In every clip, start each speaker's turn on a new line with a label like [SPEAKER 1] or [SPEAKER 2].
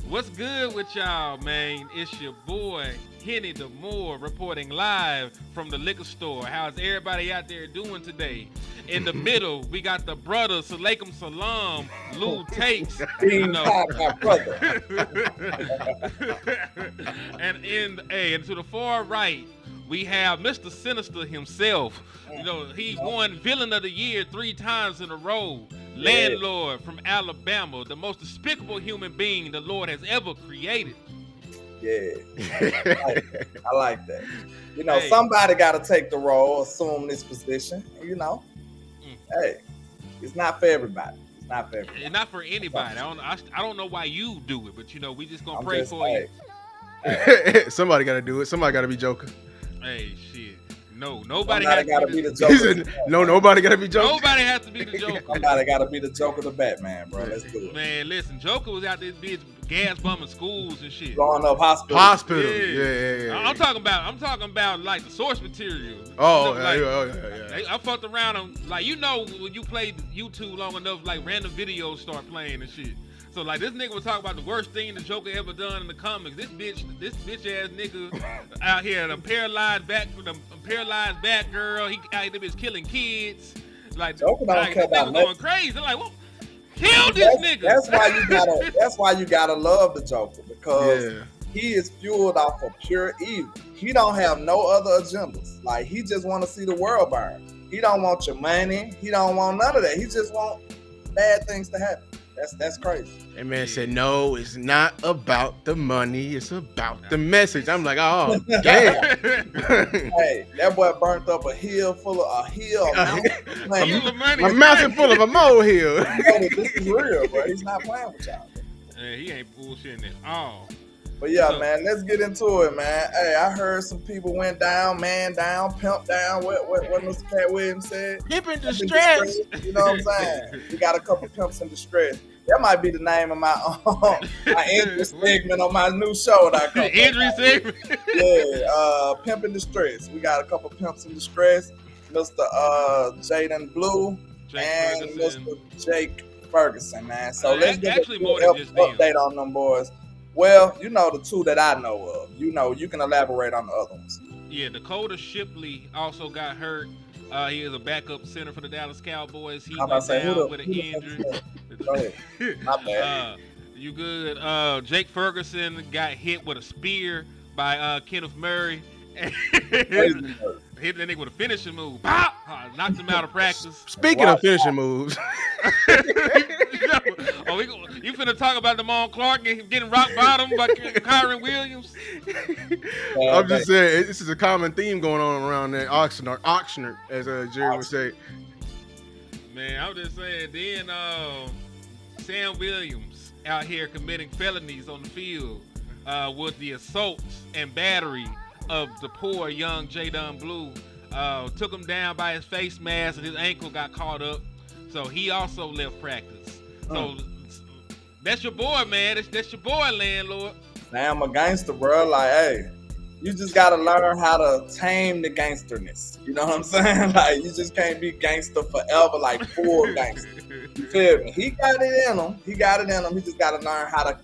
[SPEAKER 1] What's good with y'all, man? It's your boy, Henny the Moore, reporting live from the liquor store. How's everybody out there doing today? In the middle, we got the brothers, Salaikum Salam, Lou Takes, you
[SPEAKER 2] Being
[SPEAKER 1] know.
[SPEAKER 2] pop, my brother.
[SPEAKER 1] And to the far right, we have Mr. Sinister himself. You know, he won Villain of the Year 3 times in a row.
[SPEAKER 2] Yeah,
[SPEAKER 1] Landlord from Alabama, the most despicable human being the Lord has ever created.
[SPEAKER 2] yeah. I like that.
[SPEAKER 1] Hey,
[SPEAKER 2] Somebody got to take the role, assume this position.
[SPEAKER 1] mm,
[SPEAKER 2] Hey, it's not for everybody. It's not for
[SPEAKER 1] and
[SPEAKER 2] everybody.
[SPEAKER 1] not for anybody. I don't know why you do it, but we just gonna
[SPEAKER 2] I'm
[SPEAKER 1] pray
[SPEAKER 2] just,
[SPEAKER 1] for you.
[SPEAKER 2] hey,
[SPEAKER 3] Somebody got to do it. Somebody got to be Joker.
[SPEAKER 1] Hey, shit. No, nobody
[SPEAKER 2] somebody
[SPEAKER 1] has to
[SPEAKER 2] got
[SPEAKER 1] be
[SPEAKER 2] to be the
[SPEAKER 1] the.
[SPEAKER 3] He
[SPEAKER 2] Joker.
[SPEAKER 3] said, no, nobody got to be Joker.
[SPEAKER 1] Nobody has to be the Joker.
[SPEAKER 2] Somebody got to be the Joker, the Batman, bro. Let's do it.
[SPEAKER 1] Man, listen, Joker was out this bitch gas bumming schools and shit.
[SPEAKER 2] Blowing up hospitals.
[SPEAKER 3] Hospital. Yeah.
[SPEAKER 1] I'm talking about like the source material.
[SPEAKER 3] Oh,
[SPEAKER 1] I fucked around on when you played YouTube long enough, like random videos start playing and shit. So like this nigga was talking about the worst thing the Joker ever done in the comics. This bitch ass nigga out here, the paralyzed back girl. He out here, the bitch killing kids. Like
[SPEAKER 2] Joker don't
[SPEAKER 1] like
[SPEAKER 2] care
[SPEAKER 1] this nigga
[SPEAKER 2] about
[SPEAKER 1] going
[SPEAKER 2] nothing.
[SPEAKER 1] crazy. I'm like, what? Kill this nigga.
[SPEAKER 2] That's why you gotta love the Joker, because
[SPEAKER 3] Yeah.
[SPEAKER 2] he is fueled off of pure evil. He don't have no other agendas. Like, he just want to see the world burn. He don't want your money. He don't want none of that. He just want bad things to happen. That's crazy.
[SPEAKER 3] That man said, no, it's not about the money. It's about the message. I'm like, oh, damn.
[SPEAKER 2] Hey, that boy burnt up a hill full of mountain. Man,
[SPEAKER 1] Kill the money.
[SPEAKER 3] A mountain full of a molehill.
[SPEAKER 2] you know that this is real, bro. He's not playing with y'all.
[SPEAKER 1] Yeah, he ain't bullshitting at all.
[SPEAKER 2] But yeah,
[SPEAKER 1] So-
[SPEAKER 2] man, let's get into it, man. Hey, I heard some people went down, man down, pimp down. What Mr. Cat Williams said?
[SPEAKER 3] Pimp in
[SPEAKER 2] Pimp in
[SPEAKER 3] distress.
[SPEAKER 2] You know what I'm saying? We got a couple pimps in distress. That might be the name of my entry segment on my new show that I come
[SPEAKER 1] Injury segment.
[SPEAKER 2] Yeah, Pimp in Distress. We got a couple pimps in distress. Mr. Jaden Blue
[SPEAKER 1] Jake
[SPEAKER 2] and
[SPEAKER 1] Ferguson.
[SPEAKER 2] Mr. Jake Ferguson, man. So let's get
[SPEAKER 1] Actually
[SPEAKER 2] a
[SPEAKER 1] more than just them.
[SPEAKER 2] update on them boys. Well, you know the two that I know of. You can elaborate on the other ones.
[SPEAKER 1] Yeah, Dakota Shipley also got hurt. He is a backup center for the Dallas Cowboys. He
[SPEAKER 2] I'm about
[SPEAKER 1] went
[SPEAKER 2] to say,
[SPEAKER 1] down with an injury.
[SPEAKER 2] Go ahead. My bad.
[SPEAKER 1] You good? Jake Ferguson got hit with a spear by Kenneth Murray. Hit that nigga with a finishing move. Pop! Knocked him out of practice.
[SPEAKER 3] Speaking of finishing moves,
[SPEAKER 1] You finna talk about Damone Clark getting rock bottom by Kyron Williams?
[SPEAKER 3] I'm just saying, this is a common theme going on around there. Auctioner, as Jerry would say.
[SPEAKER 1] Man, I'm just saying. Then Sam Williams out here committing felonies on the field with the assaults and battery of the poor young Jadon Blue. Took him down by his face mask and his ankle got caught up. So he also left practice. So that's your boy, man. That's your boy, landlord.
[SPEAKER 2] Now I'm a gangster, bro. Like, hey, you just gotta learn how to tame the gangsterness. You know what I'm saying? Like, you just can't be gangster forever, like full gangster. You feel me? He got it in him. He just gotta learn how to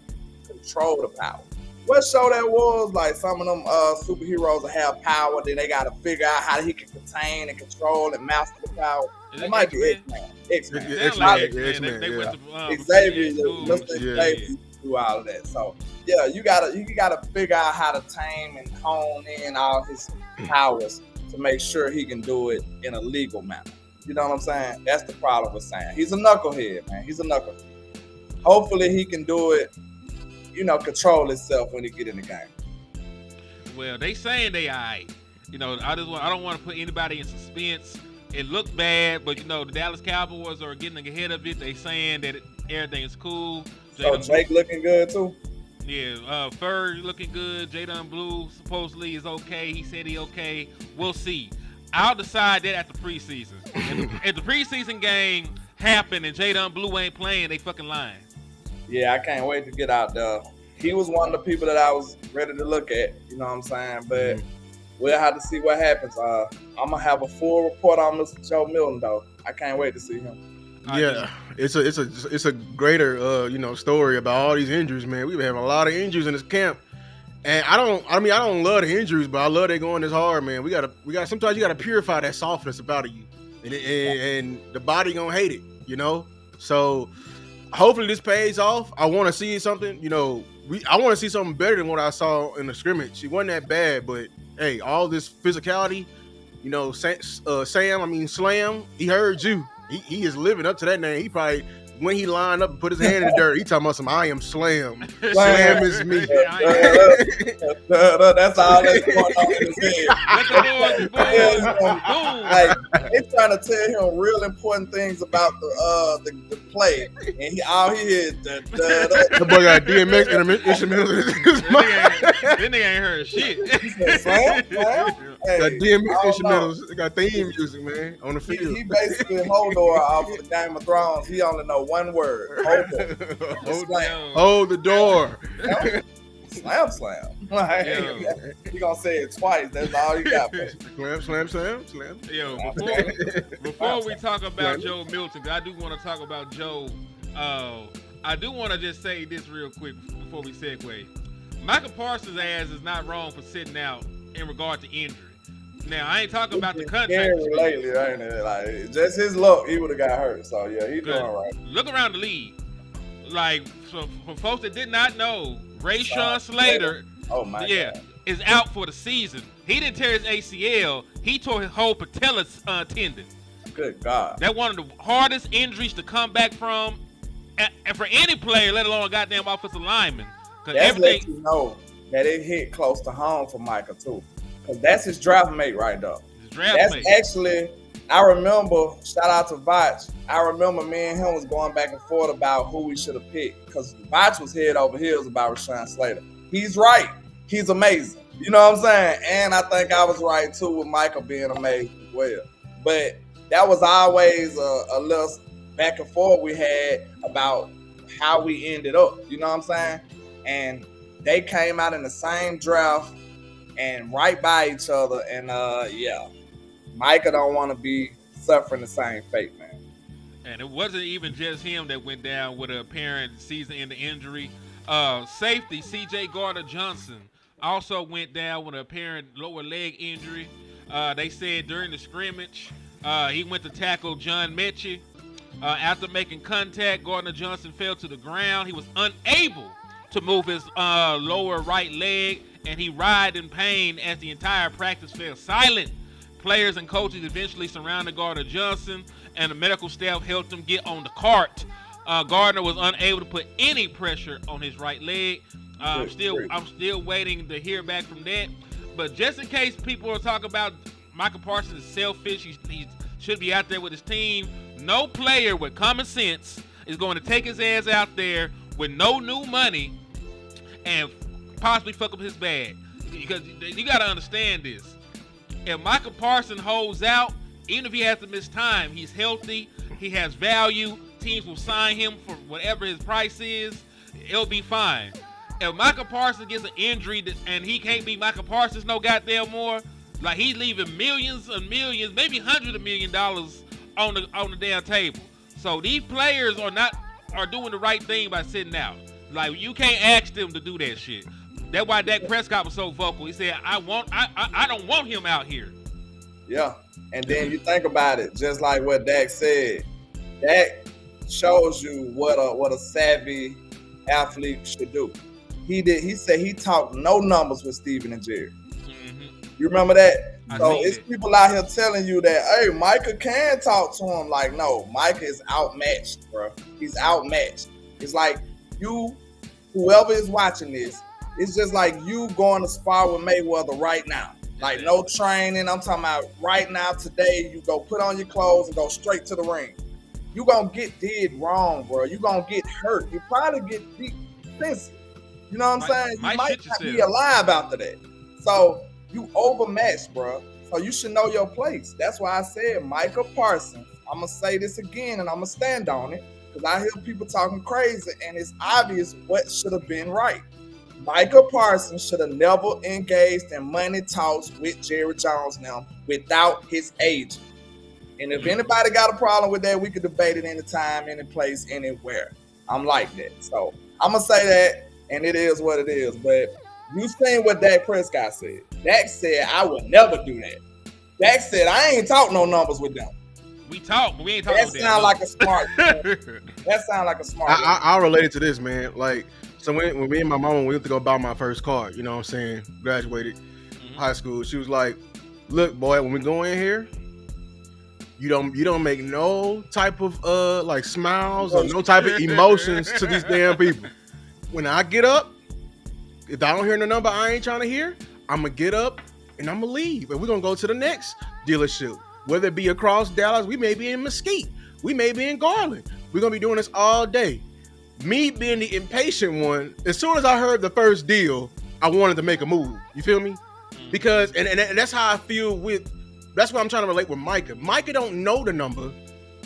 [SPEAKER 2] control the power. What show that was? Like, some of them superheroes that have power, then they gotta figure out how he can contain and control and master the power. It might be X-Men. X-Men.
[SPEAKER 1] Sound
[SPEAKER 3] X-Men,
[SPEAKER 1] like
[SPEAKER 3] X-Men,
[SPEAKER 1] X-Men. They went to
[SPEAKER 2] Xavier,
[SPEAKER 1] schools.
[SPEAKER 2] Mr.
[SPEAKER 3] Yeah.
[SPEAKER 2] Xavier do all of that. So yeah, you gotta figure out how to tame and hone in all his powers to make sure he can do it in a legal manner. You know what I'm saying? That's the problem with Sam. He's a knucklehead, man. He's a knucklehead. Hopefully he can do it, control himself when he get in the game.
[SPEAKER 1] Well, they saying they alright. I don't want to put anybody in suspense. It looked bad, but the Dallas Cowboys are getting ahead of it. They saying that everything is cool.
[SPEAKER 2] So Jake looking good too?
[SPEAKER 1] Yeah, Fur looking good. Jadon Blue supposedly is okay. He said he okay. We'll see. I'll decide that at the preseason. If the preseason game happened and Jadon Blue ain't playing, they fucking lying.
[SPEAKER 2] Yeah, I can't wait to get out there. He was one of the people that I was ready to look at, you know what I'm saying? But we'll have to see what happens. I'm going to have a full report on Mr. Joe Milton, though. I can't wait to see him.
[SPEAKER 3] Yeah, it's a greater story about all these injuries, man. We've been having a lot of injuries in this camp, and I don't love the injuries, but I love they going this hard, man. We gotta sometimes you gotta purify that softness about you, and the body gonna hate it, So hopefully this pays off. I want to see something, I want to see something better than what I saw in the scrimmage. It wasn't that bad, but hey, all this physicality, Slam, he heard you. He is living up to that name. He probably, when he lined up and put his hand in the dirt, he talking about I am Slam. Slam is me.
[SPEAKER 2] That's all that's going on in his head. Like, they trying to tell him real important things about the play, and all he hears.
[SPEAKER 3] The boy got DMX instrumentals in his mind.
[SPEAKER 1] That nigga ain't heard shit.
[SPEAKER 2] Slam? Hey,
[SPEAKER 3] got DMX instrumentals. They got theme music, man, on the field.
[SPEAKER 2] He basically Hodor off of the Game of Thrones. He only know one word.
[SPEAKER 3] Hold the door.
[SPEAKER 2] Slam. Like, he gonna say it twice. That's all you got.
[SPEAKER 3] Slam.
[SPEAKER 1] Yo, before we talk about Joe Milton, 'cause I do want to talk about Joe. I do want to just say this real quick before we segue. Micah Parsons' ass is not wrong for sitting out in regard to injury. Now, I ain't talking about the contact.
[SPEAKER 2] Lately, ain't it? Like, just his luck, he would have got hurt. So, yeah, he's doing all right.
[SPEAKER 1] Look around the league. Like, so for folks that did not know, Rashawn Slater is out for the season. He didn't tear his ACL. He tore his whole patella tendon.
[SPEAKER 2] Good God.
[SPEAKER 1] That's one of the hardest injuries to come back from, and for any player, let alone a goddamn offensive lineman.
[SPEAKER 2] That's let you know that it hit close to home for Micah, too. Because that's his draft mate right there. Actually, I remember, shout out to Vach, I remember me and him was going back and forth about who we should have picked. Because Vach was head over heels about Rashawn Slater. He's right. He's amazing. You know what I'm saying? And I think I was right, too, with Micah being amazing as well. But that was always a little back and forth we had about how we ended up. You know what I'm saying? And they came out in the same draft and right by each other. And, Micah don't want to be suffering the same fate, man.
[SPEAKER 1] And it wasn't even just him that went down with an apparent season-ending injury. Safety, C.J. Gardner-Johnson, also went down with an apparent lower leg injury. They said during the scrimmage, he went to tackle John Mechie. After making contact, Gardner-Johnson fell to the ground. He was unable to move his lower right leg, and he writhed in pain as the entire practice fell silent. Players and coaches eventually surrounded Gardner-Johnson, and the medical staff helped him get on the cart. Gardner was unable to put any pressure on his right leg. I'm still waiting to hear back from that. But just in case people are talking about Micah Parsons is selfish, he should be out there with his team. No player with common sense is going to take his ass out there with no new money and possibly fuck up his bag. Because you got to understand this. If Micah Parsons holds out, even if he has to miss time, he's healthy, he has value, teams will sign him for whatever his price is, it'll be fine. If Micah Parsons gets an injury and he can't be Micah Parsons no goddamn more, like he's leaving millions and millions, maybe $hundreds of millions on the damn table. So these players are doing the right thing by sitting out. Like, you can't ask them to do that shit. That's why Dak Prescott was so vocal. He said, I don't want him out here.
[SPEAKER 2] Yeah. And then you think about it, just like what Dak said. Dak shows you what a savvy athlete should do. He said he talked no numbers with Steven and Jerry. Mm-hmm. You remember that? So it's people out here telling you that, hey, Micah can talk to him. Like, no, Micah is outmatched, bro. He's outmatched. It's like whoever is watching this, it's just like you going to spar with Mayweather right now. Like, no training. I'm talking about right now, today, you go put on your clothes and go straight to the ring. You going to get did wrong, bro. You going to get hurt. You probably get beat sensitive. You know what I'm saying? You might not be alive after that. So, you overmatched, bro. So, you should know your place. That's why I said Micah Parsons. I'm going to say this again, and I'm going to stand on it, because I hear people talking crazy, and it's obvious what should have been right. Micah Parsons should have never engaged in money talks with Jerry Jones now without his agent. And if anybody got a problem with that, we could debate it anytime, any place, anywhere. I'm like that. So I'm going to say that, and it is what it is. But you seen what Dak Prescott said. Dak said, I would never do that. Dak said, I ain't talk no numbers with them.
[SPEAKER 1] We talk, but we ain't talking.
[SPEAKER 2] That sound like a smart. That sound like a smart.
[SPEAKER 3] I related to this, man. Like, so when me and my mama went to go buy my first car, you know what I'm saying? Graduated high school. She was like, "Look, boy, when we go in here, you don't make no type of like smiles or no type of emotions to these damn people. When I get up, if I don't hear the number I ain't trying to hear, I'm gonna get up and I'm gonna leave, and we're gonna go to the next dealership. Whether it be across Dallas, we may be in Mesquite, we may be in Garland. We're gonna be doing this all day." Me being the impatient one, as soon as I heard the first deal, I wanted to make a move. You feel me? Because and that's how I feel with. That's what I'm trying to relate with Micah. Micah don't know the number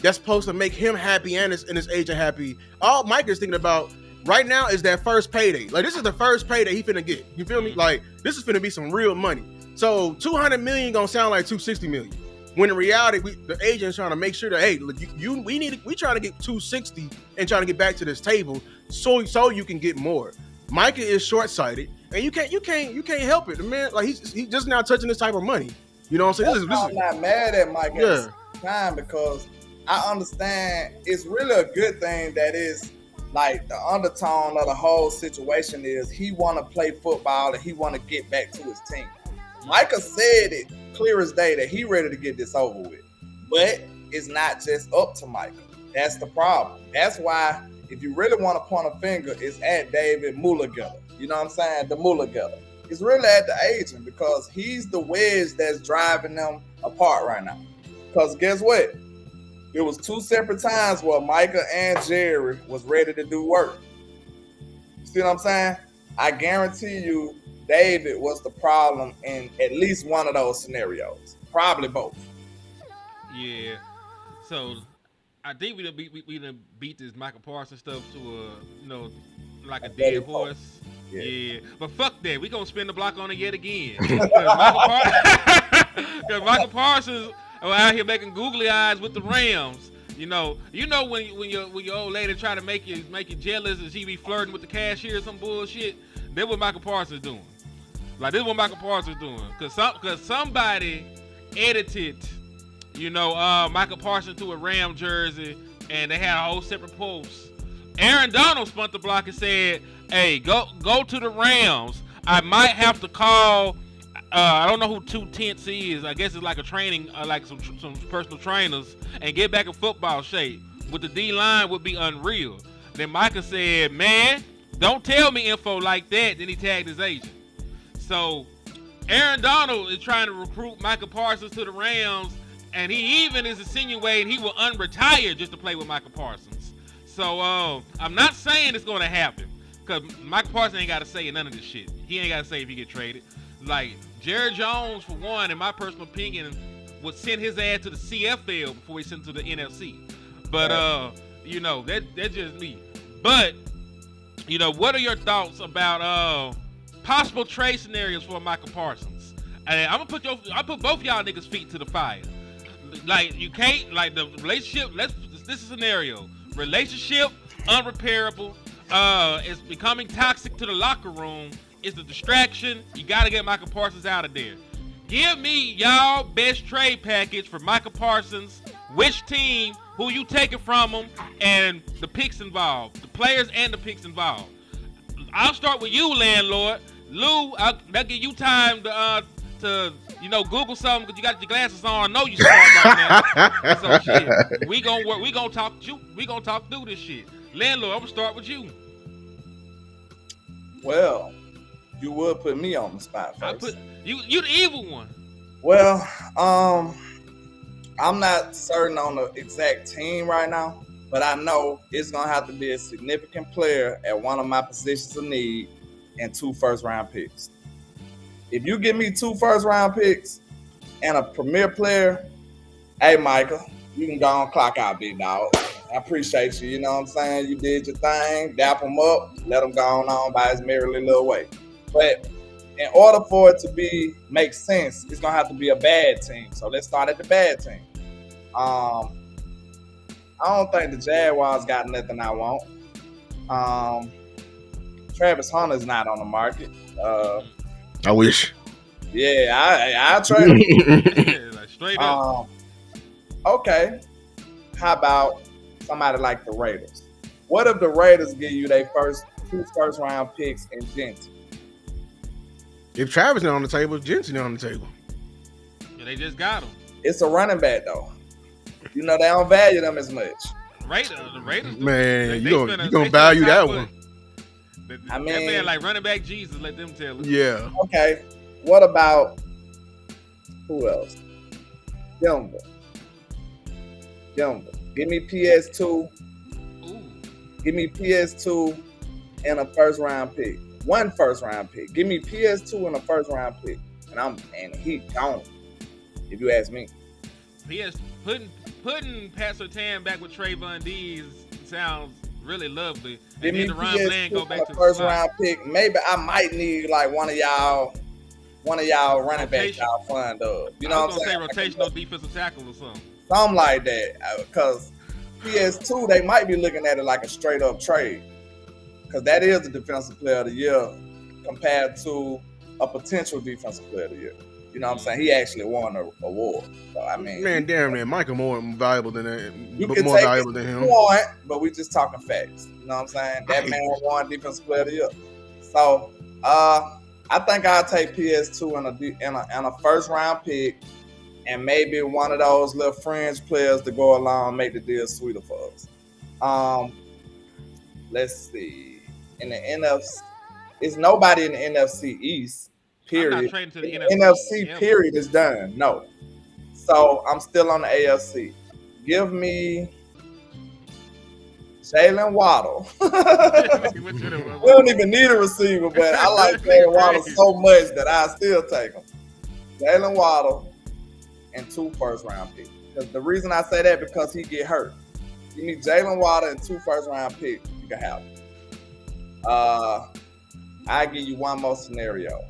[SPEAKER 3] that's supposed to make him happy and his agent happy. All Micah is thinking about right now is that first payday. Like, this is the first payday he finna get. You feel me? Like, this is finna be some real money. So 200 million gonna sound like 260 million. When in reality, the agent's trying to make sure that, hey, look, we trying to get 260 and trying to get back to this table so you can get more. Micah is short-sighted, and you can't help it, man. Like, he's just now touching this type of money. You know what I'm saying?
[SPEAKER 2] I'm not mad at Micah at the same time, because I understand it's really a good thing that is like the undertone of the whole situation is he want to play football and he want to get back to his team. Micah said it clear as day that he ready to get this over with, but it's not just up to Micah. That's the problem. That's why if you really want to point a finger, it's at David Mulligetter. You know what I'm saying? The Mulligetter. It's really at the agent, because he's the wedge that's driving them apart right now. Because guess what? It was two separate times where Micah and Jerry was ready to do work. You see what I'm saying? I guarantee you David was the problem in at least one of those scenarios. Probably both.
[SPEAKER 1] Yeah. So I think we done beat this Micah Parsons stuff to like a dead horse. Yeah. But fuck that. We gonna spin the block on it yet again. Because Micah Parsons out here making googly eyes with the Rams. You know when your old lady try to make you jealous and she be flirting with the cashier or some bullshit. That's what Micah Parsons doing. Like, this is what Micah Parsons doing. Cause somebody edited, Micah Parsons to a Ram jersey, and they had a whole separate post. Aaron Donald spun the block and said, "Hey, go to the Rams. I might have to call. I don't know who 2 Tenths is. I guess it's like a training, like some personal trainers, and get back in football shape. With the D-line would be unreal." Then Micah said, "Man, don't tell me info like that." Then he tagged his agent. So Aaron Donald is trying to recruit Micah Parsons to the Rams, and he even is insinuating he will unretire just to play with Micah Parsons. So I'm not saying it's going to happen, because Micah Parsons ain't got to say in none of this shit. He ain't got to say if he get traded. Like, Jerry Jones, for one, in my personal opinion, would send his ass to the CFL before he sent to the NFC. But that's just me. But what are your thoughts about possible trade scenarios for Micah Parsons? And I put both y'all niggas' feet to the fire. Like, you can't, like, the relationship. This is a scenario. Relationship unrepairable. It's becoming toxic to the locker room. It's a distraction. You got to get Micah Parsons out of there. Give me y'all best trade package for Micah Parsons. Which team? Who you taking from them? And the picks involved. The players and the picks involved. I'll start with you, landlord. Lou, I'll give you time to Google something, because you got your glasses on. I know you smart right now. So shit, we gonna talk through this shit. Landlord, I'm gonna start with you.
[SPEAKER 2] Well, you would put me on the spot first.
[SPEAKER 1] I put you the evil one.
[SPEAKER 2] Well, I'm not certain on the exact team right now, but I know it's gonna have to be a significant player at one of my positions of need and 2 first-round picks. If you give me 2 first-round picks and a premier player, hey, Micah, you can go and clock out, big dog. I appreciate you. You know what I'm saying? You did your thing. Dap him up. Let him go on by his merry little way. But in order for it to make sense, it's going to have to be a bad team. So let's start at the bad team. I don't think the Jaguars got nothing I want. Travis Hunter's not on the market.
[SPEAKER 3] I wish.
[SPEAKER 2] Yeah, I trade him.
[SPEAKER 1] Like straight up.
[SPEAKER 2] Okay. How about somebody like the Raiders? What if the Raiders give you their two first round picks in Jensen?
[SPEAKER 3] If Travis not on the table, Jensen on the table.
[SPEAKER 1] Yeah, they just got him.
[SPEAKER 2] It's a running back though. You know they don't value them as much.
[SPEAKER 1] The Raiders.
[SPEAKER 3] Man, you gonna value that one.
[SPEAKER 2] I mean,
[SPEAKER 1] that man like running back Jesus. Let them tell it.
[SPEAKER 3] Yeah.
[SPEAKER 2] Okay. What about who else? Denver. Give me PS2.
[SPEAKER 1] Ooh.
[SPEAKER 2] Give me PS2 and a first round pick. One first round pick. Give me PS2 and a first round pick. And he gone. If you ask me.
[SPEAKER 1] Putting Pat Surtain back with Trayvon Diggs sounds really lovely.
[SPEAKER 2] Give
[SPEAKER 1] And
[SPEAKER 2] me
[SPEAKER 1] then the Ron Bland go back to the
[SPEAKER 2] first
[SPEAKER 1] slot.
[SPEAKER 2] round pick. Maybe I might need like one of y'all running backs y'all fund of. You know
[SPEAKER 1] I
[SPEAKER 2] what
[SPEAKER 1] was
[SPEAKER 2] I'm saying?
[SPEAKER 1] gonna say rotational defensive tackle or something.
[SPEAKER 2] Something like that. Because PS2, they might be looking at it like a straight up trade. Because that is the defensive player of the year compared to a potential defensive player of the year. You know what I'm saying? He actually won an award. So, I mean.
[SPEAKER 3] Man, damn that. Micah more valuable than that.
[SPEAKER 2] You
[SPEAKER 3] More
[SPEAKER 2] can
[SPEAKER 3] valuable
[SPEAKER 2] take
[SPEAKER 3] than him.
[SPEAKER 2] point, but we just talking facts. You know what I'm saying? That man won defensive player of the year. So, I think I'll take PS2 and a first round pick and maybe one of those little fringe players to go along and make the deal sweeter for us. Let's see. In the NFC, it's nobody in the NFC East, period.
[SPEAKER 1] I'm not trading to the
[SPEAKER 2] NFC period is done. No. So I'm still on the AFC. Give me Jalen Waddle. We don't even need a receiver, but I like Jalen Waddle so much that I still take him. Jalen Waddle and 2 first round picks. Because the reason I say that because he get hurt. Give me Jalen Waddle and 2 first round picks. You can have him. I give you one more scenario.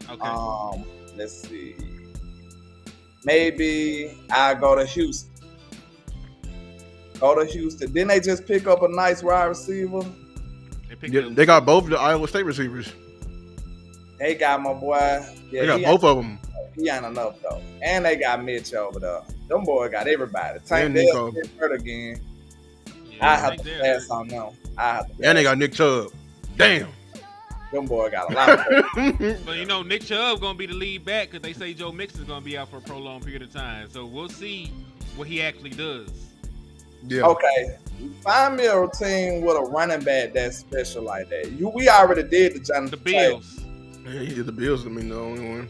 [SPEAKER 1] Okay.
[SPEAKER 2] Let's see. Maybe I go to Houston. Didn't they just pick up a nice wide receiver?
[SPEAKER 3] They got both the Iowa State receivers.
[SPEAKER 2] They got my boy. Yeah,
[SPEAKER 3] they got both of them.
[SPEAKER 2] He ain't enough though. And they got Mitch over there. Them boys got everybody. Tank
[SPEAKER 3] Nico.
[SPEAKER 2] Dell hurt again.
[SPEAKER 1] Yeah,
[SPEAKER 2] I have to pass on them.
[SPEAKER 3] And they got Nick Chubb. Damn.
[SPEAKER 2] Them boy got a lot of
[SPEAKER 1] But you know, Nick Chubb gonna be the lead back because they say Joe Mixon's gonna be out for a prolonged period of time. So we'll see what he actually does.
[SPEAKER 3] Yeah.
[SPEAKER 2] Okay. Find me a routine with a running back that's special like that. We already did the Jonathan
[SPEAKER 1] The Bills.
[SPEAKER 3] Yeah, the Bills gonna be the only one.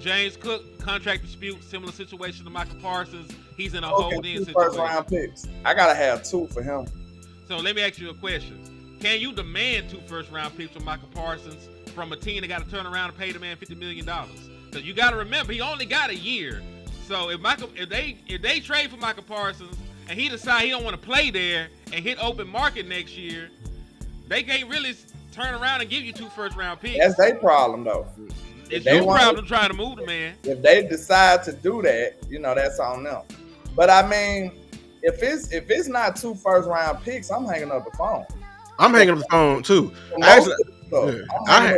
[SPEAKER 1] James Cook, contract dispute, similar situation to Micah Parsons. He's in a hold-in
[SPEAKER 2] 2
[SPEAKER 1] situation.
[SPEAKER 2] first round picks. I gotta have 2 for him.
[SPEAKER 1] So let me ask you a question. Can you demand 2 first-round picks from Micah Parsons from a team that got to turn around and pay the man $50 million? Because you got to remember, he only got a year. So if they trade for Micah Parsons and he decide he don't want to play there and hit open market next year, they can't really turn around and give you 2 first-round picks.
[SPEAKER 2] That's their problem, though.
[SPEAKER 1] It's your problem trying to move the man.
[SPEAKER 2] If they decide to do that, that's on them. But I mean, if it's not 2 first-round picks, I'm hanging up the phone.
[SPEAKER 3] I'm hanging up the phone too. I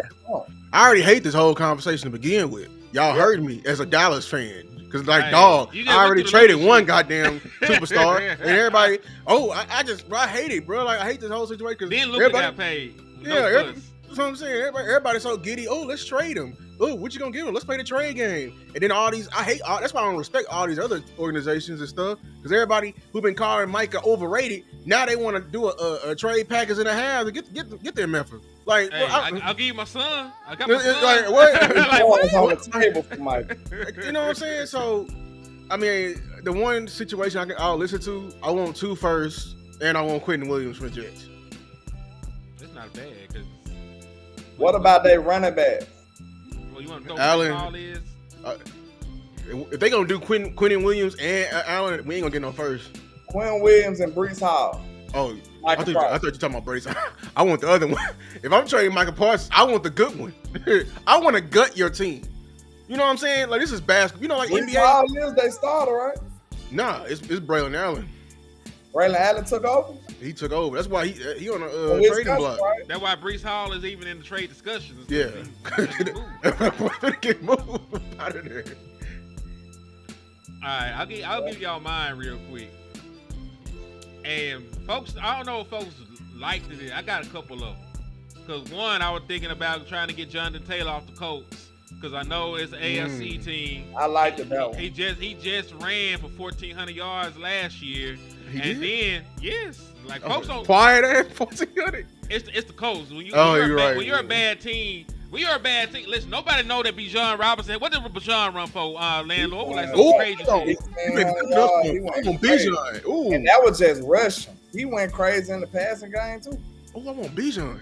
[SPEAKER 3] already hate this whole conversation to begin with. Y'all heard me as a Dallas fan. Because, I already traded one goddamn superstar. And everybody, I hate it, bro. Like, I hate this whole situation.
[SPEAKER 1] Then Luka got paid.
[SPEAKER 3] That's what I'm saying. Everybody's so giddy. Oh, let's trade him. Oh, what you gonna give him? Let's play the trade game. And then all these, that's why I don't respect all these other organizations and stuff. Because everybody who been calling Micah overrated, now they want to do a trade package and a half to get their effort. Like,
[SPEAKER 1] hey, I'll give you my son. I got my son.
[SPEAKER 3] Like, what?
[SPEAKER 2] Like, what? On the table for Mike.
[SPEAKER 3] You know what I'm saying? So, I mean, the one situation I'll listen to, I want 2 firsts, and I want Quentin Williams for Jets.
[SPEAKER 1] That's not bad.
[SPEAKER 2] What about their running back?
[SPEAKER 1] Well, you want to throw
[SPEAKER 3] Allen?
[SPEAKER 1] All is?
[SPEAKER 3] If they gonna do Quentin Williams and Allen, we ain't gonna get no first.
[SPEAKER 2] Quinn Williams and Breece Hall.
[SPEAKER 3] Oh, I thought you were talking about Breece. I want the other one. If I'm trading Micah Parsons, I want the good one. I want to gut your team. You know what I'm saying? Like, this is basketball. You know, like
[SPEAKER 2] Breece
[SPEAKER 3] NBA.
[SPEAKER 2] Hall is their starter, right?
[SPEAKER 3] Nah, it's Braylon Allen.
[SPEAKER 2] Braylon Allen took over.
[SPEAKER 3] He took over. That's why he on a trading
[SPEAKER 2] Wisconsin,
[SPEAKER 3] block.
[SPEAKER 2] right?
[SPEAKER 1] That's why Brees Hall is even in the trade discussions.
[SPEAKER 3] Yeah. Get moved out of there.
[SPEAKER 1] All right, I'll give y'all mine real quick. And folks, I don't know if folks liked it. I got a couple of them. Because one, I was thinking about trying to get Jonathan Taylor off the Colts. Because I know it's an AFC team.
[SPEAKER 2] I liked it that one.
[SPEAKER 1] He just ran for 1,400 yards last year. Then, yes, like folks don't.
[SPEAKER 3] Quiet ass 1,400.
[SPEAKER 1] It's the Colts. When
[SPEAKER 3] you're right.
[SPEAKER 1] When you're a bad team. Listen, nobody know that Bijan Robinson. What did Bijan run for? Landlord, like some crazy shit.
[SPEAKER 2] He went crazy.
[SPEAKER 3] Ooh.
[SPEAKER 2] And that was just rushing. He went crazy in the passing game too.
[SPEAKER 3] Oh, I want Bijan.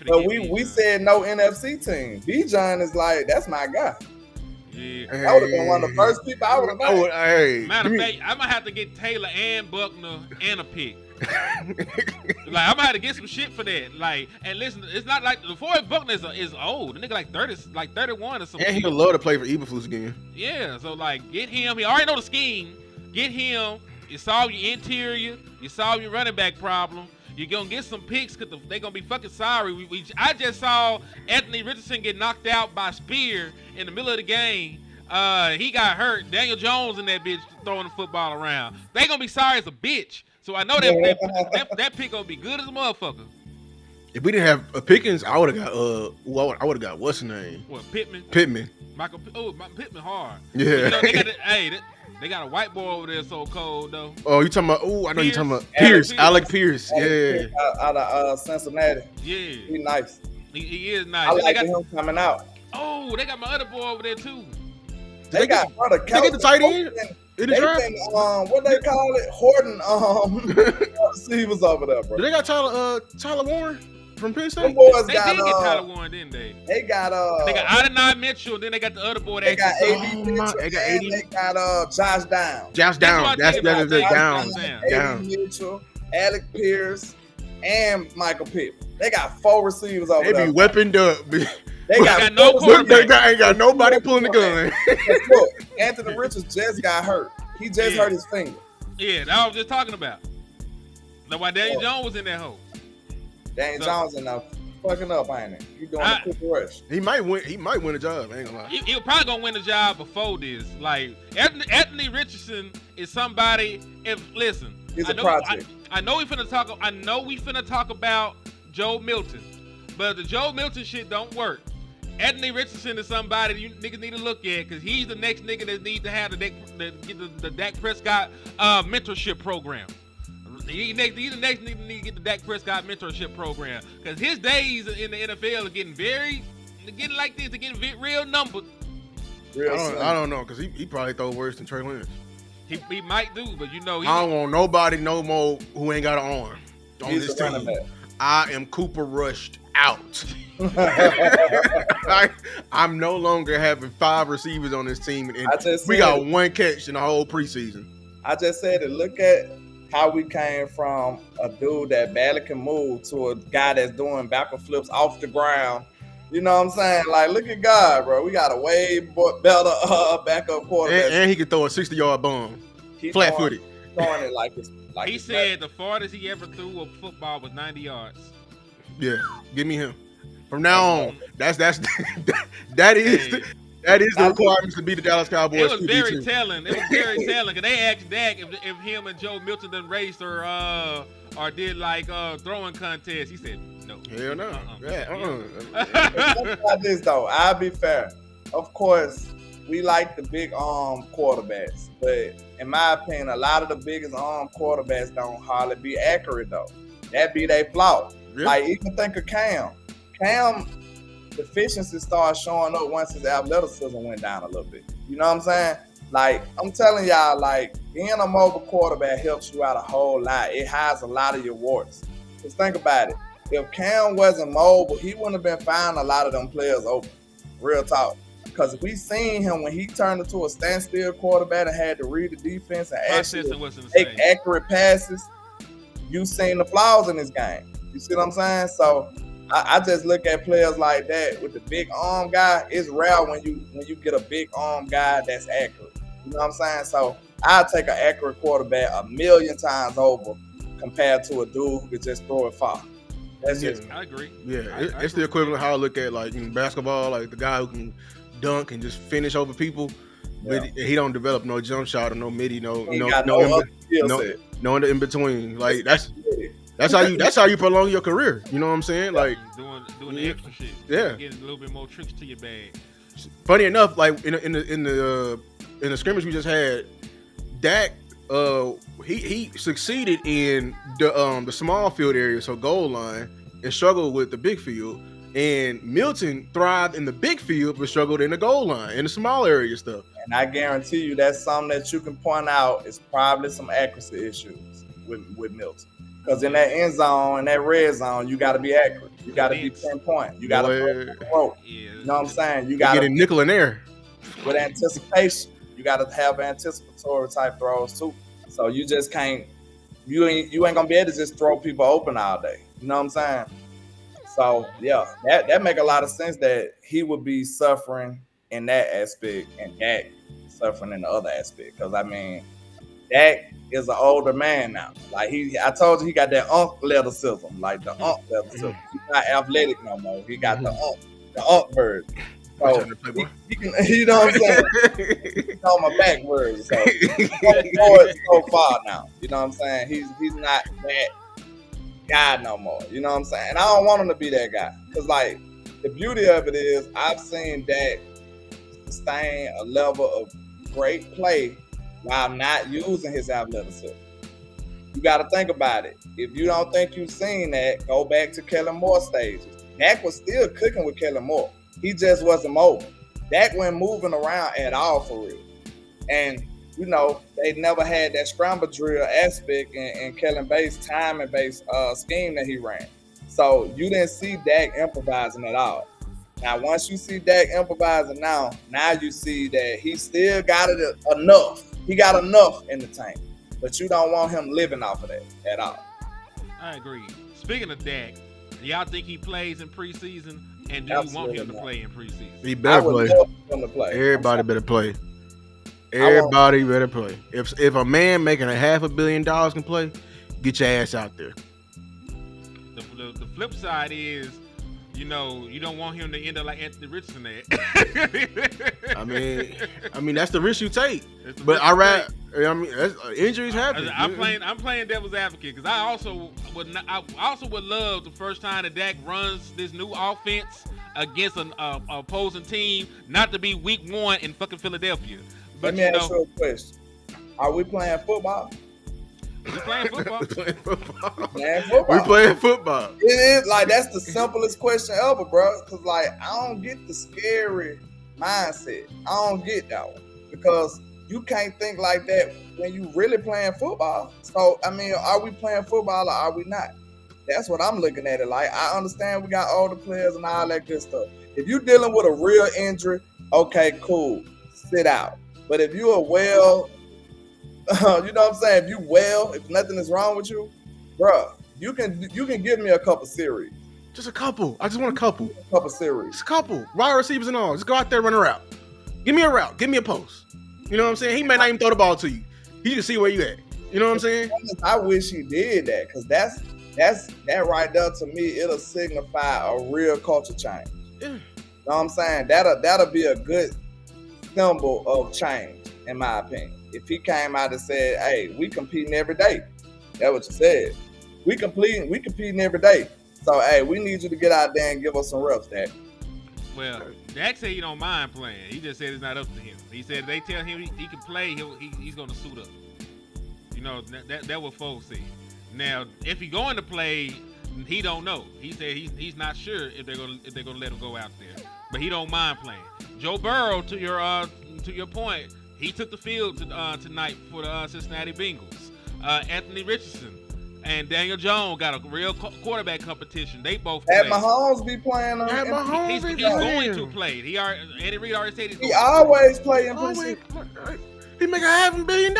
[SPEAKER 2] But we said no NFC team. Bijan is like, that's my guy.
[SPEAKER 1] Yeah.
[SPEAKER 2] That would have been one of the first people I would have known.
[SPEAKER 1] Matter of fact, I'm gonna have to get Taylor and Buckner and a pick. Like I'm gonna have to get some shit for that. Like, and listen, it's not like Forrest Buckner is old. The nigga like 31 or something.
[SPEAKER 3] And he'll love to play for Eberflus again.
[SPEAKER 1] Yeah, so like get him. He already know the scheme. Get him. You solve your interior. You solve your running back problem. You're gonna get some picks because they're gonna be fucking sorry. I just saw Anthony Richardson get knocked out by Spear in the middle of the game. He got hurt. Daniel Jones and that bitch throwing the football around. They gonna be sorry as a bitch. So I know that pick gonna be good as a motherfucker.
[SPEAKER 3] If we didn't have a Pickens, I would have got. I would have got what's his name?
[SPEAKER 1] What, Pittman?
[SPEAKER 3] Pittman.
[SPEAKER 1] Pittman hard.
[SPEAKER 3] Yeah.
[SPEAKER 1] You know, they got a white boy over there so cold though.
[SPEAKER 3] Oh, you talking about? Oh, I know you talking about Pierce. Alec Pierce. Yeah.
[SPEAKER 2] Out of Cincinnati.
[SPEAKER 1] Yeah.
[SPEAKER 2] He nice.
[SPEAKER 1] He is nice.
[SPEAKER 2] I like him coming out.
[SPEAKER 1] Oh, they got my other boy over there too.
[SPEAKER 2] They got brother
[SPEAKER 3] They get the tight end.
[SPEAKER 2] They been, what they call it, hoarding receivers over there, bro.
[SPEAKER 3] Do they got Tyler Warren from Penn State?
[SPEAKER 1] They did get Tyler Warren, didn't they?
[SPEAKER 2] They got
[SPEAKER 1] Adonai Mitchell, then they got the other boy.
[SPEAKER 2] They got Josh Downs.
[SPEAKER 3] Josh Downs. That's
[SPEAKER 2] Downs. Mitchell, Alec Pierce, and Michael Pitt. They got 4 receivers over there.
[SPEAKER 3] They be weaponed up.
[SPEAKER 2] They got
[SPEAKER 1] no quarterback.
[SPEAKER 3] They ain't got nobody pulling the gun.
[SPEAKER 2] Look, Anthony Richards just got hurt. He just hurt his finger.
[SPEAKER 1] Yeah, that I was just talking about. That's why Daniel Jones was in that hole.
[SPEAKER 2] Daniel Jones in there fucking up, ain't it? You doing a quick rush.
[SPEAKER 3] He might win a job. I ain't gonna lie.
[SPEAKER 1] He'll probably gonna win a job before this. Like Anthony Richardson is somebody.
[SPEAKER 2] He's a project.
[SPEAKER 1] I know we finna talk about Joe Milton, but if the Joe Milton shit don't work, Anthony Richardson is somebody you niggas need to look at because he's the next nigga that needs to have the Dak Prescott mentorship program. He's the next nigga that need to get the Dak Prescott mentorship program because his days in the NFL are getting like this. They're getting real numbered.
[SPEAKER 3] I don't know because he probably throw worse than Trey Lance.
[SPEAKER 1] He might do, but you know
[SPEAKER 3] I don't want nobody no more who ain't got an arm on this team. I am Cooper rushed out. I'm no longer having 5 receivers on this team, and we got 1 catch in the whole preseason.
[SPEAKER 2] I just said it. Look at how we came from a dude that barely can move to a guy that's doing backward flips off the ground. You know what I'm saying? Like, look at God, bro. We got a way better backup quarterback.
[SPEAKER 3] And he can throw a 60-yard bomb, flat-footed.
[SPEAKER 2] Throwing it like it's like
[SPEAKER 1] he said the farthest he ever threw a football was 90 yards.
[SPEAKER 3] Yeah, give me him. From now on, that is the requirements to be the Dallas Cowboys.
[SPEAKER 1] It was very telling. Because they asked Dak if him and Joe Milton done raced or did like throwing contests. He said no.
[SPEAKER 3] Hell no.
[SPEAKER 2] Something like this though, I'll be fair. Of course, we like the big arm quarterbacks, but in my opinion, a lot of the biggest arm quarterbacks don't hardly be accurate though. That be they flaw. Yeah. Like even think of Cam. Cam deficiency started showing up once his athleticism went down a little bit. You know what I'm saying? Like I'm telling y'all, like being a mobile quarterback helps you out a whole lot. It hides a lot of your warts. Just think about it. If Cam wasn't mobile, he wouldn't have been finding a lot of them players open. Real talk. Because we seen him when he turned into a standstill quarterback and had to read the defense and actually make accurate passes. You seen the flaws in his game. You see what I'm saying? So I just look at players like that with the big arm guy. It's rare when you get a big arm guy that's accurate. You know what I'm saying? So I'll take an accurate quarterback 1,000,000 times over compared to a dude who could just throw it far. That's
[SPEAKER 3] Yeah.
[SPEAKER 2] just
[SPEAKER 1] I agree.
[SPEAKER 3] Yeah,
[SPEAKER 1] I
[SPEAKER 3] it's
[SPEAKER 1] agree
[SPEAKER 3] the equivalent of how I look at like in basketball, like the guy who can dunk and just finish over people, but he don't develop no jump shot or no midi,
[SPEAKER 2] he ain't got no other skill set.
[SPEAKER 3] no in between. Like that's how you prolong your career. You know what I'm saying? Like
[SPEAKER 1] doing the extra shit.
[SPEAKER 3] Yeah.
[SPEAKER 1] Getting a little bit more tricks to your bag.
[SPEAKER 3] funny enough, like in the scrimmage we just had, Dak he succeeded in the small field area, so goal line, and struggled with the big field. And Milton thrived in the big field but struggled in the goal line, in the small area stuff.
[SPEAKER 2] And I guarantee you that's something that you can point out is probably some accuracy issues with Milton. Because in that end zone, in that red zone, you got to be accurate. You got to be pinpoint. You got to throw. You know what I'm saying? You got to
[SPEAKER 3] get a nickel in there
[SPEAKER 2] with anticipation. You got to have anticipatory type throws too. So you just can't. You ain't gonna be able to just throw people open all day. You know what I'm saying? So yeah, that make a lot of sense that he would be suffering in that aspect and Dak suffering in the other aspect. Because I mean, Dak is an older man now. Like I told you, he got that athleticism, like the athleticism. He's not athletic no more. He got the version. So he can, you know what I'm saying? He's on my back word. So he's so far now. You know what I'm saying? He's not that guy no more. You know what I'm saying? And I don't want him to be that guy. Because like the beauty of it is I've seen Dak sustain a level of great play while not using his athleticism. You got to think about it. If you don't think you've seen that, go back to Kellen Moore stages. Dak was still cooking with Kellen Moore. He just wasn't mobile. Dak wasn't moving around at all for real. And, you know, they never had that scramble drill aspect in Kellen Bates' timing-based scheme that he ran. So you didn't see Dak improvising at all. Now, once you see Dak improvising now you see that he still got it enough. He got enough in the tank. But you don't want him living off of that at all.
[SPEAKER 1] I agree. Speaking of Dak, y'all think he plays in preseason? And do you want him to play in preseason?
[SPEAKER 3] He better play.
[SPEAKER 2] Him to play.
[SPEAKER 3] Everybody better play. Everybody better play. If a man making $500 million can play, get your ass out there.
[SPEAKER 1] The flip side is, you know, you don't want him to end up like Anthony Richardson.
[SPEAKER 3] I mean that's the risk you take. But injuries happen.
[SPEAKER 1] I'm playing devil's advocate because I also would love the first time that Dak runs this new offense against an opposing team not to be week 1 in fucking Philadelphia. But
[SPEAKER 2] let me ask you a question: are we playing football?
[SPEAKER 1] We playing football.
[SPEAKER 3] We playing football.
[SPEAKER 2] It is like that's the simplest question ever, bro. Because like I don't get the scary mindset. I don't get that one because you can't think like that when you really playing football. So I mean, are we playing football or are we not? That's what I'm looking at it like. I understand we got older players and all that good stuff. If you're dealing with a real injury, okay, cool, sit out. But if you are well. You know what I'm saying? If you if nothing is wrong with you, bro, you can give me a couple series.
[SPEAKER 3] Just a couple. I just want a couple.
[SPEAKER 2] A couple series.
[SPEAKER 3] Just a couple. Wide receivers and all. Just go out there and run a route. Give me a route. Give me a post. You know what I'm saying? He may not even throw the ball to you. He can see where you at. You know what I'm saying?
[SPEAKER 2] I wish he did that because that right there to me, it'll signify a real culture change.
[SPEAKER 3] Yeah.
[SPEAKER 2] You know what I'm saying? That'll be a good symbol of change, in my opinion. If he came out and said, "Hey, we competing every day," that's what you said. We competing every day. So, hey, we need you to get out there and give us some reps, Dak.
[SPEAKER 1] Well, Dak said he don't mind playing. He just said it's not up to him. He said if they tell him he can play, he's going to suit up. You know, that what folks said. Now, if he going to play, he don't know. He said he's not sure if they're gonna let him go out there, but he don't mind playing. Joe Burrow, to your point. He took the field tonight for the Cincinnati Bengals. Anthony Richardson and Daniel Jones got a real quarterback competition. They both played.
[SPEAKER 2] Mahomes be playing on
[SPEAKER 1] He's going to play. Andy Reid already said he's going
[SPEAKER 2] to always play in
[SPEAKER 3] preseason. He make $500 million.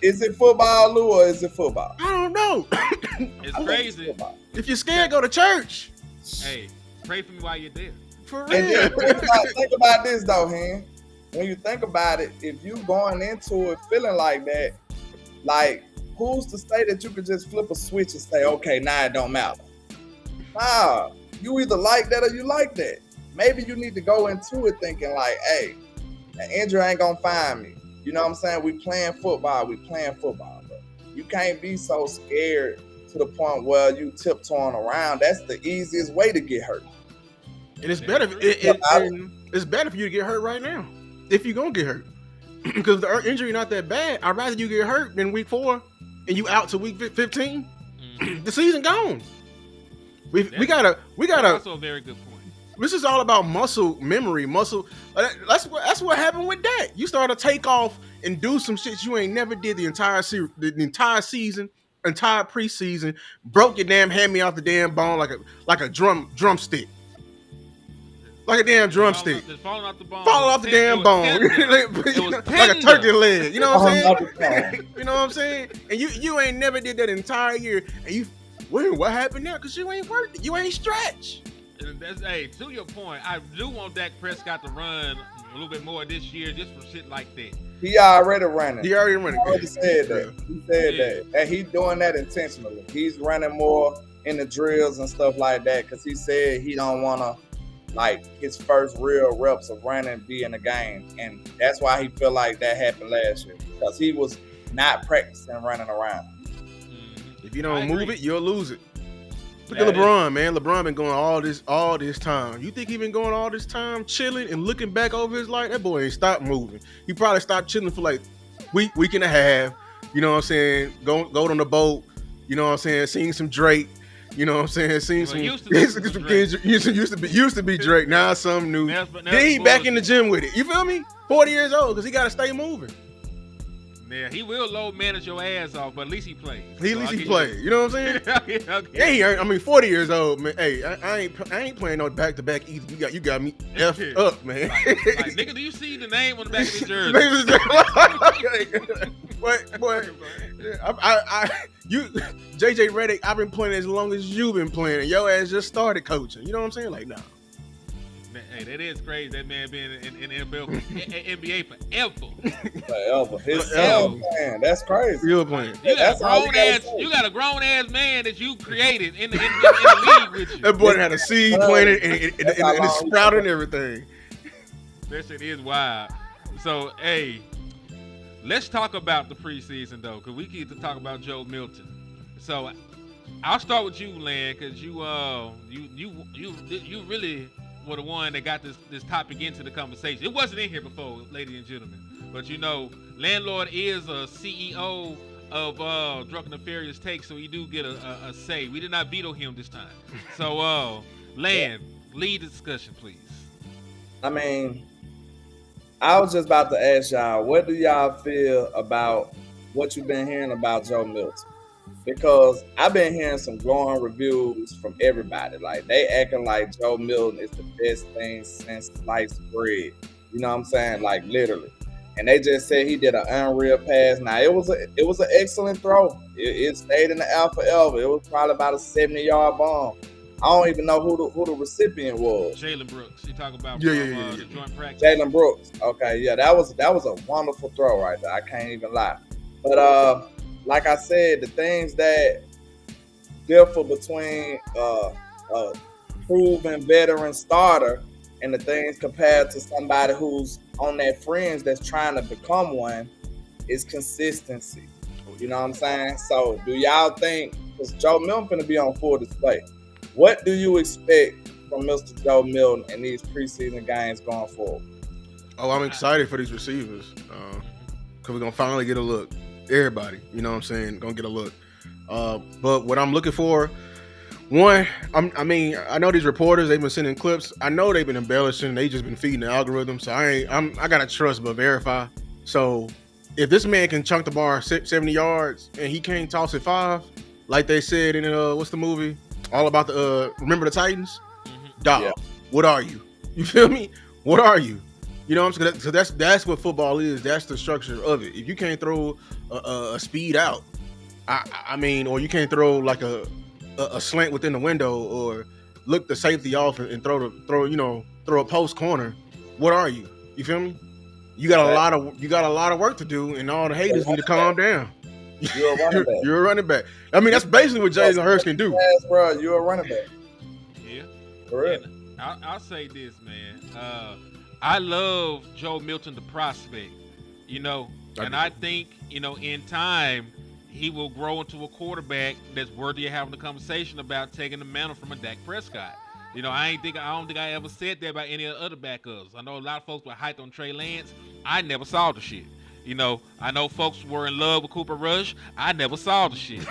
[SPEAKER 2] Is it football, Lou, or is it football?
[SPEAKER 3] I don't know.
[SPEAKER 1] It's crazy.
[SPEAKER 3] If you're scared, go to church.
[SPEAKER 1] Hey, pray for me while you're there.
[SPEAKER 3] For real.
[SPEAKER 2] And then, think about this, though, Hen. when you think about it, if you going into it feeling like that, like who's to say that you could just flip a switch and say, okay, now it don't matter? Nah, you either like that or you like that. Maybe you need to go into it thinking like, hey, an injury ain't gonna find me. You know what I'm saying? We playing football. But you can't be so scared to the point where you tiptoeing around. That's the easiest way to get hurt.
[SPEAKER 3] And it's better. It's better for you to get hurt right now if you're gonna get hurt, because the injury not that bad. I'd rather you get hurt than week 4 and you out to week 15. The season gone. We gotta.
[SPEAKER 1] That's also a very good point.
[SPEAKER 3] This is all about muscle memory, muscle. That's what happened with that. You start to take off and do some shit you ain't never did the entire season, entire preseason. Broke your damn hand me off the damn bone like a drumstick. Like a damn drumstick.
[SPEAKER 1] Falling off the bone.
[SPEAKER 3] Falling off the damn bone. Like a turkey leg. You know what I'm saying? You know what I'm saying? And you ain't never did that entire year. And you, what happened now? Because you ain't worked it. You ain't stretched.
[SPEAKER 1] That's, hey, to your point, I do want Dak Prescott to run a little bit more this year just for shit like that.
[SPEAKER 2] He already running.
[SPEAKER 3] He already
[SPEAKER 2] said that. He said that. And he's doing that intentionally. He's running more in the drills and stuff like that because he said he don't want to, like, his first real reps of running be in the game. And that's why he feel like that happened last year because he was not practicing running around.
[SPEAKER 3] If you don't move it, you'll lose it. Look at LeBron, man. LeBron been going all this time. You think he been going all this time chilling and looking back over his life? That boy ain't stopped moving. He probably stopped chilling for like week and a half. You know what I'm saying? Go on the boat. You know what I'm saying? Sing some Drake. You know what I'm saying? Sing some. Used to be Drake. Now something new. Then he back in the gym with it. You feel me? 40 years old because he got to stay moving.
[SPEAKER 1] Yeah, he will low manage your ass off, but at least he plays.
[SPEAKER 3] He plays. You know what I'm saying? Okay. Yeah, I mean, 40 years old, man. Hey, I ain't playing no back to back either. You got me effed up, man.
[SPEAKER 1] Like, nigga, do you see the name on the back of his jersey?
[SPEAKER 3] Boy, you, JJ Redick, I've been playing as long as you've been playing, and your ass just started coaching. You know what I'm saying? Like, nah.
[SPEAKER 1] Hey, that is crazy. That man been in NFL, NBA forever.
[SPEAKER 2] Forever. Man, that's crazy.
[SPEAKER 3] Still playing.
[SPEAKER 1] You got a grown ass man that you created in the league with you.
[SPEAKER 3] That boy had a seed planted and it sprouted and everything.
[SPEAKER 1] That shit is wild. So, hey, let's talk about the preseason though, because we need to talk about Joe Milton. So, I'll start with you, Lan, because you really were the one that got this topic into the conversation. It wasn't in here before, ladies and gentlemen. But you know, Landlord is a CEO of Drunken Nefarious Takes, so he do get a say. We did not veto him this time. So, Lan, lead the discussion, please.
[SPEAKER 2] I mean, I was just about to ask y'all, what do y'all feel about what you've been hearing about Joe Milton? Because I've been hearing some glowing reviews from everybody. Like, they acting like Joe Milton is the best thing since sliced bread. You know what I'm saying? Like, literally. And they just said he did an unreal pass. Now, it was an excellent throw. It stayed in the air forever. It was probably about a 70-yard bomb. I don't even know who the recipient was.
[SPEAKER 1] Jalen Brooks. You talk about
[SPEAKER 2] the
[SPEAKER 1] joint practice.
[SPEAKER 2] Jalen Brooks. Okay, yeah, that was a wonderful throw right there. I can't even lie. But like I said, the things that differ between a proven veteran starter and the things compared to somebody who's on that fringe that's trying to become one is consistency. You know what I'm saying? So do y'all think, because Joe Milton going to be on full display, what do you expect from Mr. Joe Milton in these preseason games going forward?
[SPEAKER 3] Oh, I'm excited for these receivers because we're going to finally get a look. Everybody, you know what I'm saying, gonna get a look. But what I'm looking for, one, I know these reporters, they've been sending clips. I know they've been embellishing. They just been feeding the algorithm. So I gotta trust but verify. So if this man can chunk the bar 70 yards and he can't toss it 5, like they said in what's the movie? All About the Remember the Titans? Dog, yeah. What are you? You feel me? What are you? You know what I'm saying? So that's what football is. That's the structure of it. If you can't throw a speed out, I mean, or you can't throw like a slant within the window, or look the safety off and throw a post corner. What are you? You feel me? You got a lot of work to do, and all the haters need to calm down.
[SPEAKER 2] You're a running back.
[SPEAKER 3] You're a running back. I mean, that's basically what Jalen Hurts can do.
[SPEAKER 2] Yes, bro, you're a running back.
[SPEAKER 1] Yeah.
[SPEAKER 2] For real.
[SPEAKER 1] I'll say this, man. I love Joe Milton, the prospect. And I think in time he will grow into a quarterback that's worthy of having a conversation about taking the mantle from a Dak Prescott. I don't think I ever said that about any of the other backups. I know a lot of folks were hyped on Trey Lance. I never saw the shit. I know folks were in love with Cooper Rush. I never saw the shit.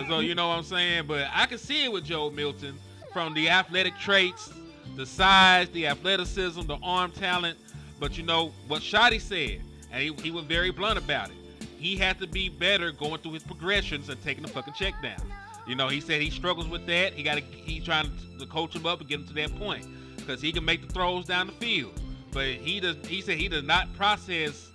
[SPEAKER 1] So you know what I'm saying? But I can see it with Joe Milton from the athletic traits, the size, the athleticism, the arm talent. But what Shotty said, and he was very blunt about it. He had to be better going through his progressions and taking the fucking check down. He said he struggles with that. He trying to coach him up and get him to that point because he can make the throws down the field. But he said he does not process.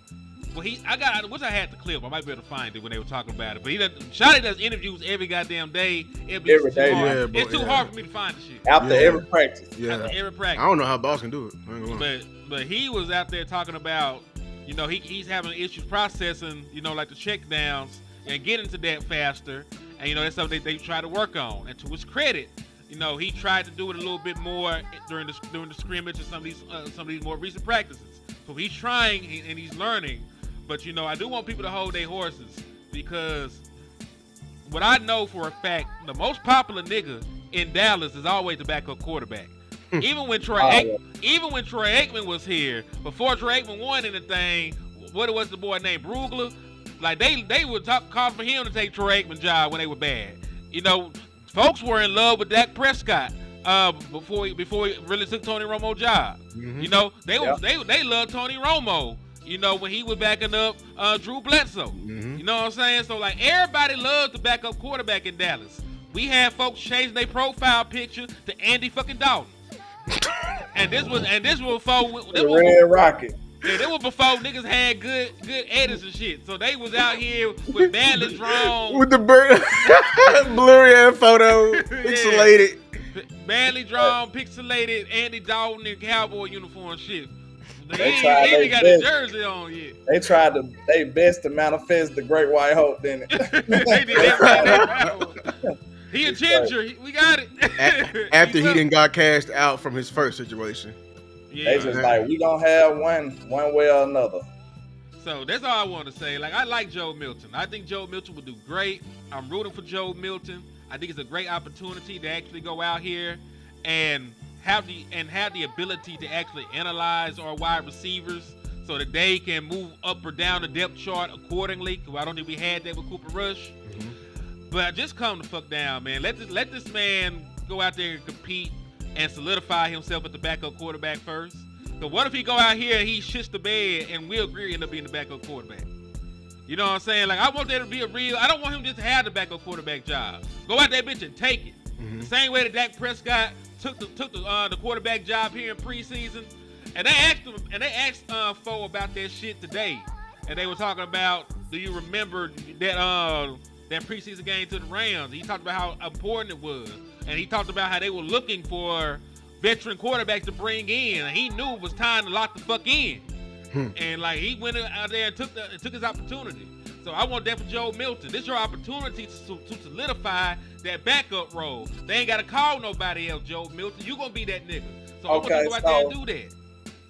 [SPEAKER 1] Well, I wish I had the clip. I might be able to find it when they were talking about it. But Shotty does interviews every goddamn day.
[SPEAKER 2] Every day,
[SPEAKER 3] yeah.
[SPEAKER 1] It's too hard for me to find the shit.
[SPEAKER 2] After every practice.
[SPEAKER 3] Yeah.
[SPEAKER 1] After every practice.
[SPEAKER 3] I don't know how Boss can do it.
[SPEAKER 1] But he was out there talking about, he's having issues processing, like the check downs and getting to that faster. And, that's something they try to work on. And to his credit, he tried to do it a little bit more during the scrimmage and some of these more recent practices. So he's trying and he's learning. But, I do want people to hold their horses because what I know for a fact, the most popular nigga in Dallas is always the backup quarterback. Even when Troy Aikman was here, before Troy Aikman won anything, what was the boy named Brugler? Like they would call for him to take Troy Aikman's job when they were bad. Folks were in love with Dak Prescott before he really took Tony Romo's job. Mm-hmm. They loved Tony Romo. When he was backing up Drew Bledsoe. Mm-hmm. You know what I'm saying? So like everybody loved the backup quarterback in Dallas. We had folks changing their profile picture to Andy fucking Dalton. and this was before
[SPEAKER 2] the Red Rocket.
[SPEAKER 1] Yeah, that was before niggas had good edits and shit. So they was out here with badly drawn
[SPEAKER 3] with the blurry ass photo, pixelated.
[SPEAKER 1] Badly drawn, pixelated Andy Dalton in cowboy uniform shit.
[SPEAKER 2] They
[SPEAKER 1] ain't got a jersey on yet.
[SPEAKER 2] They tried their best to manifest the Great White Hope, didn't it?
[SPEAKER 1] They did that. He a ginger. We got it.
[SPEAKER 3] After he done got cast out from his first situation.
[SPEAKER 2] Yeah. They just like, we gonna have one way or another.
[SPEAKER 1] So that's all I want to say. Like, I like Joe Milton. I think Joe Milton would do great. I'm rooting for Joe Milton. I think it's a great opportunity to actually go out here and have the ability to actually analyze our wide receivers so that they can move up or down the depth chart accordingly. Because I don't think we had that with Cooper Rush. Mm-hmm. But just calm the fuck down, man. Let this man go out there and compete and solidify himself at the backup quarterback first. So what if he go out here and he shits the bed and Will Greer end up being the backup quarterback? You know what I'm saying? Like, I want there to be I don't want him just to have the backup quarterback job. Go out there, bitch, and take it. Mm-hmm. The same way that Dak Prescott took the quarterback job here in preseason. And they asked Foe about that shit today. And they were talking about, do you remember that preseason game to the Rams? He talked about how important it was. And he talked about how they were looking for veteran quarterbacks to bring in. And he knew it was time to lock the fuck in. And like he went out there and took his opportunity. So I want that for Joe Milton. This is your opportunity to solidify that backup role. They ain't got to call nobody else, Joe Milton. You gonna be that nigga. So I want you to go out there and do that.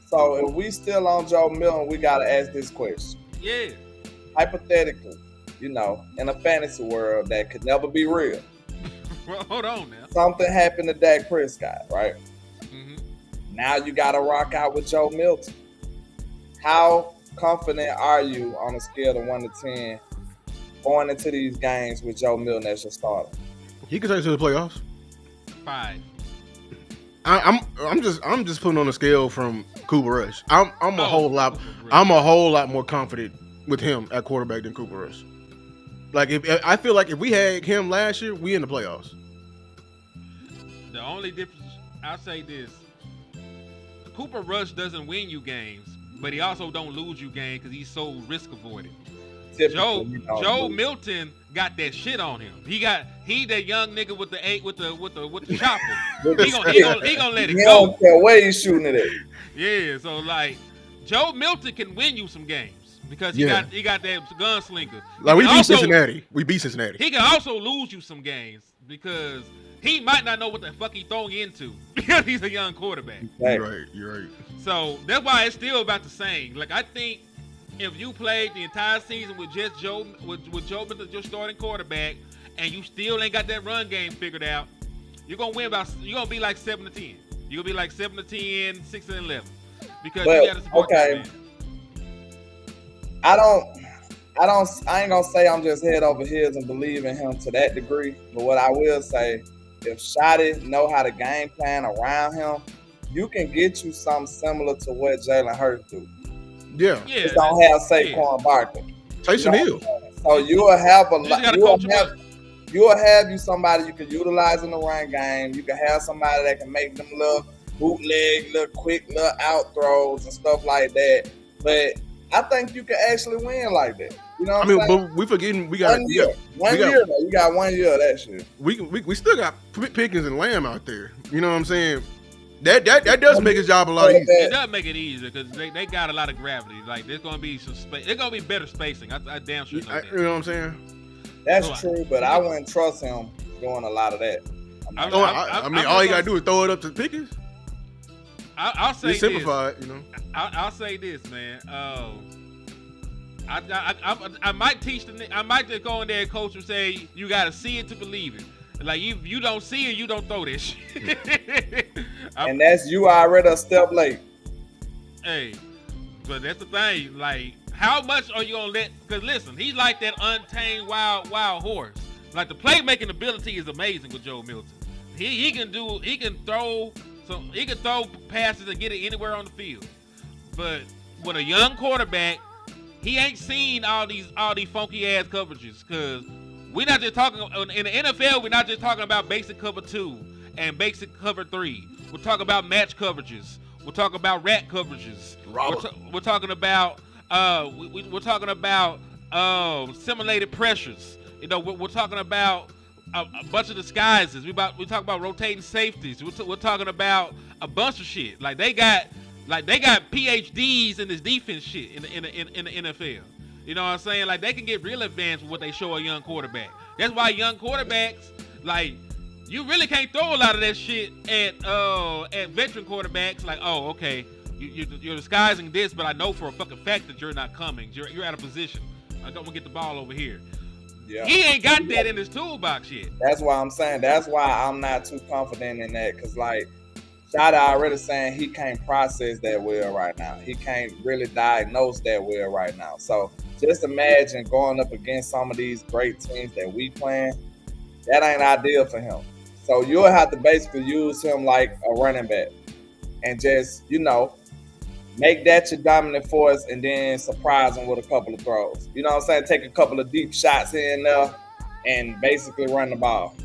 [SPEAKER 2] So if we still on Joe Milton, we gotta ask this question.
[SPEAKER 1] Yeah.
[SPEAKER 2] Hypothetically, in a fantasy world that could never be real.
[SPEAKER 1] Well, hold on now.
[SPEAKER 2] Something happened to Dak Prescott, right?
[SPEAKER 1] Mm-hmm.
[SPEAKER 2] Now you gotta rock out with Joe Milton. How confident are you on a scale of 1 to 10 going into these games with Joe Milton as your starter?
[SPEAKER 3] He can take it to the playoffs.
[SPEAKER 1] 5.
[SPEAKER 3] I'm just putting on a scale from Cooper Rush. I'm a whole lot more confident with him at quarterback than Cooper Rush. Like I feel like if we had him last year, we in the playoffs.
[SPEAKER 1] The only difference, I'll say this: Cooper Rush doesn't win you games, but he also don't lose you games because he's so risk avoidant. Joe Milton got that shit on him. He that young nigga with the chopper. he gonna let it
[SPEAKER 2] he
[SPEAKER 1] go.
[SPEAKER 2] Don't care where he's shooting it at.
[SPEAKER 1] Yeah, so like Joe Milton can win you some games because he
[SPEAKER 3] Yeah.
[SPEAKER 1] got that gunslinger.
[SPEAKER 3] Like we
[SPEAKER 1] He can
[SPEAKER 3] beat
[SPEAKER 1] also-
[SPEAKER 3] Cincinnati. We beat Cincinnati.
[SPEAKER 1] He can also lose you some games because he might not know what the fuck he's throwing into because he's a young quarterback.
[SPEAKER 3] You're right.
[SPEAKER 1] So that's why it's still about the same. Like I think if you played the entire season with just Joe with Joe Milton, your starting quarterback, and you still ain't got that run game figured out, you're gonna be like 7-10. You're gonna be like 7-10, 6-11. Because you gotta support that man.
[SPEAKER 2] I ain't gonna say I'm just head over heels and believe in him to that degree. But what I will say, if Shotty know how to game plan around him, you can get you something similar to what Jalen Hurts do.
[SPEAKER 3] Yeah.
[SPEAKER 2] Just don't have Saquon Barkley.
[SPEAKER 3] Taysom Hill.
[SPEAKER 2] So you will have a lot. You will have somebody you can utilize in the run game. You can have somebody that can make them little bootleg, little quick, little out throws and stuff like that. But I think you can actually win like that. You know what I'm saying?
[SPEAKER 3] But we forgetting we got
[SPEAKER 2] 1 year. You got 1 year of that shit.
[SPEAKER 3] We still got Pickens and Lamb out there. You know what I'm saying? That does make his job a lot easier.
[SPEAKER 1] It does make it easier because they got a lot of gravity. Like there's gonna be some space. There's gonna be better spacing. I damn sure know that.
[SPEAKER 3] You know what I'm saying?
[SPEAKER 2] That's true, but I wouldn't trust him doing a lot of that.
[SPEAKER 3] I mean, all you gotta do is throw it up to Pickens.
[SPEAKER 1] I'll say
[SPEAKER 3] this. Simplify it, you know.
[SPEAKER 1] I'll say this, man. I might teach I might just go in there and coach and say you gotta see it to believe it. Like you don't see it, you don't throw this shit.
[SPEAKER 2] And that's you already a step late.
[SPEAKER 1] Hey, but that's the thing. Like, how much are you gonna let? Because listen, he's like that untamed wild horse. Like the playmaking ability is amazing with Joe Milton. He can throw passes and get it anywhere on the field. But with a young quarterback, he ain't seen all these funky ass coverages. Because we're not just talking in the NFL. We're not just talking about basic cover 2 and basic cover 3. We're talking about match coverages. We're talking about rat coverages. We're talking about we're talking about simulated pressures. You know, we're talking about a bunch of disguises. We talk about rotating safeties. We're talking about a bunch of shit. Like they got PhDs in this defense shit in the NFL. You know what I'm saying? Like they can get real advanced with what they show a young quarterback. That's why young quarterbacks, like, you really can't throw a lot of that shit at veteran quarterbacks. Like, oh, okay, you're disguising this, but I know for a fucking fact that you're not coming. You're out of position. I'm gonna get the ball over here. Yeah. He ain't got that in his toolbox yet.
[SPEAKER 2] That's why I'm saying. That's why I'm not too confident in that. Cause like, Shada already saying he can't process that well right now. He can't really diagnose that well right now. So just imagine going up against some of these great teams that we playing. That ain't ideal for him. So you'll have to basically use him like a running back and just, make that your dominant force and then surprise him with a couple of throws. You know what I'm saying? Take a couple of deep shots in there and basically run the ball.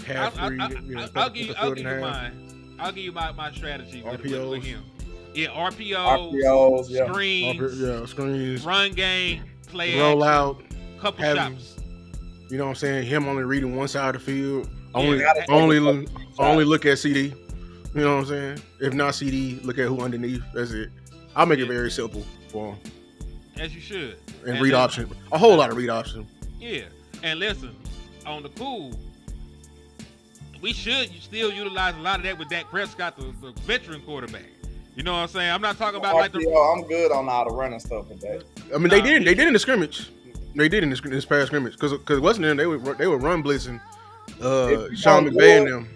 [SPEAKER 1] I'll give you my strategy with him. Yeah, RPOs, screens, run game, play
[SPEAKER 3] roll
[SPEAKER 1] action,
[SPEAKER 3] out,
[SPEAKER 1] couple shots.
[SPEAKER 3] You know what I'm saying? Him only reading one side of the field. Only look at CD. You know what I'm saying? If not CD, look at who underneath. That's it. I'll make it very simple for him.
[SPEAKER 1] As you should.
[SPEAKER 3] And read option. A whole lot of read option.
[SPEAKER 1] Yeah. And listen, on the cool, we should still utilize a lot of that with Dak Prescott, the veteran quarterback. You know what I'm saying? I'm not talking about like the.
[SPEAKER 2] I'm good on all the running stuff with that.
[SPEAKER 3] I mean, they did in the scrimmage. They did in this past scrimmage because wasn't them they were run blitzing. Sean McVay and them.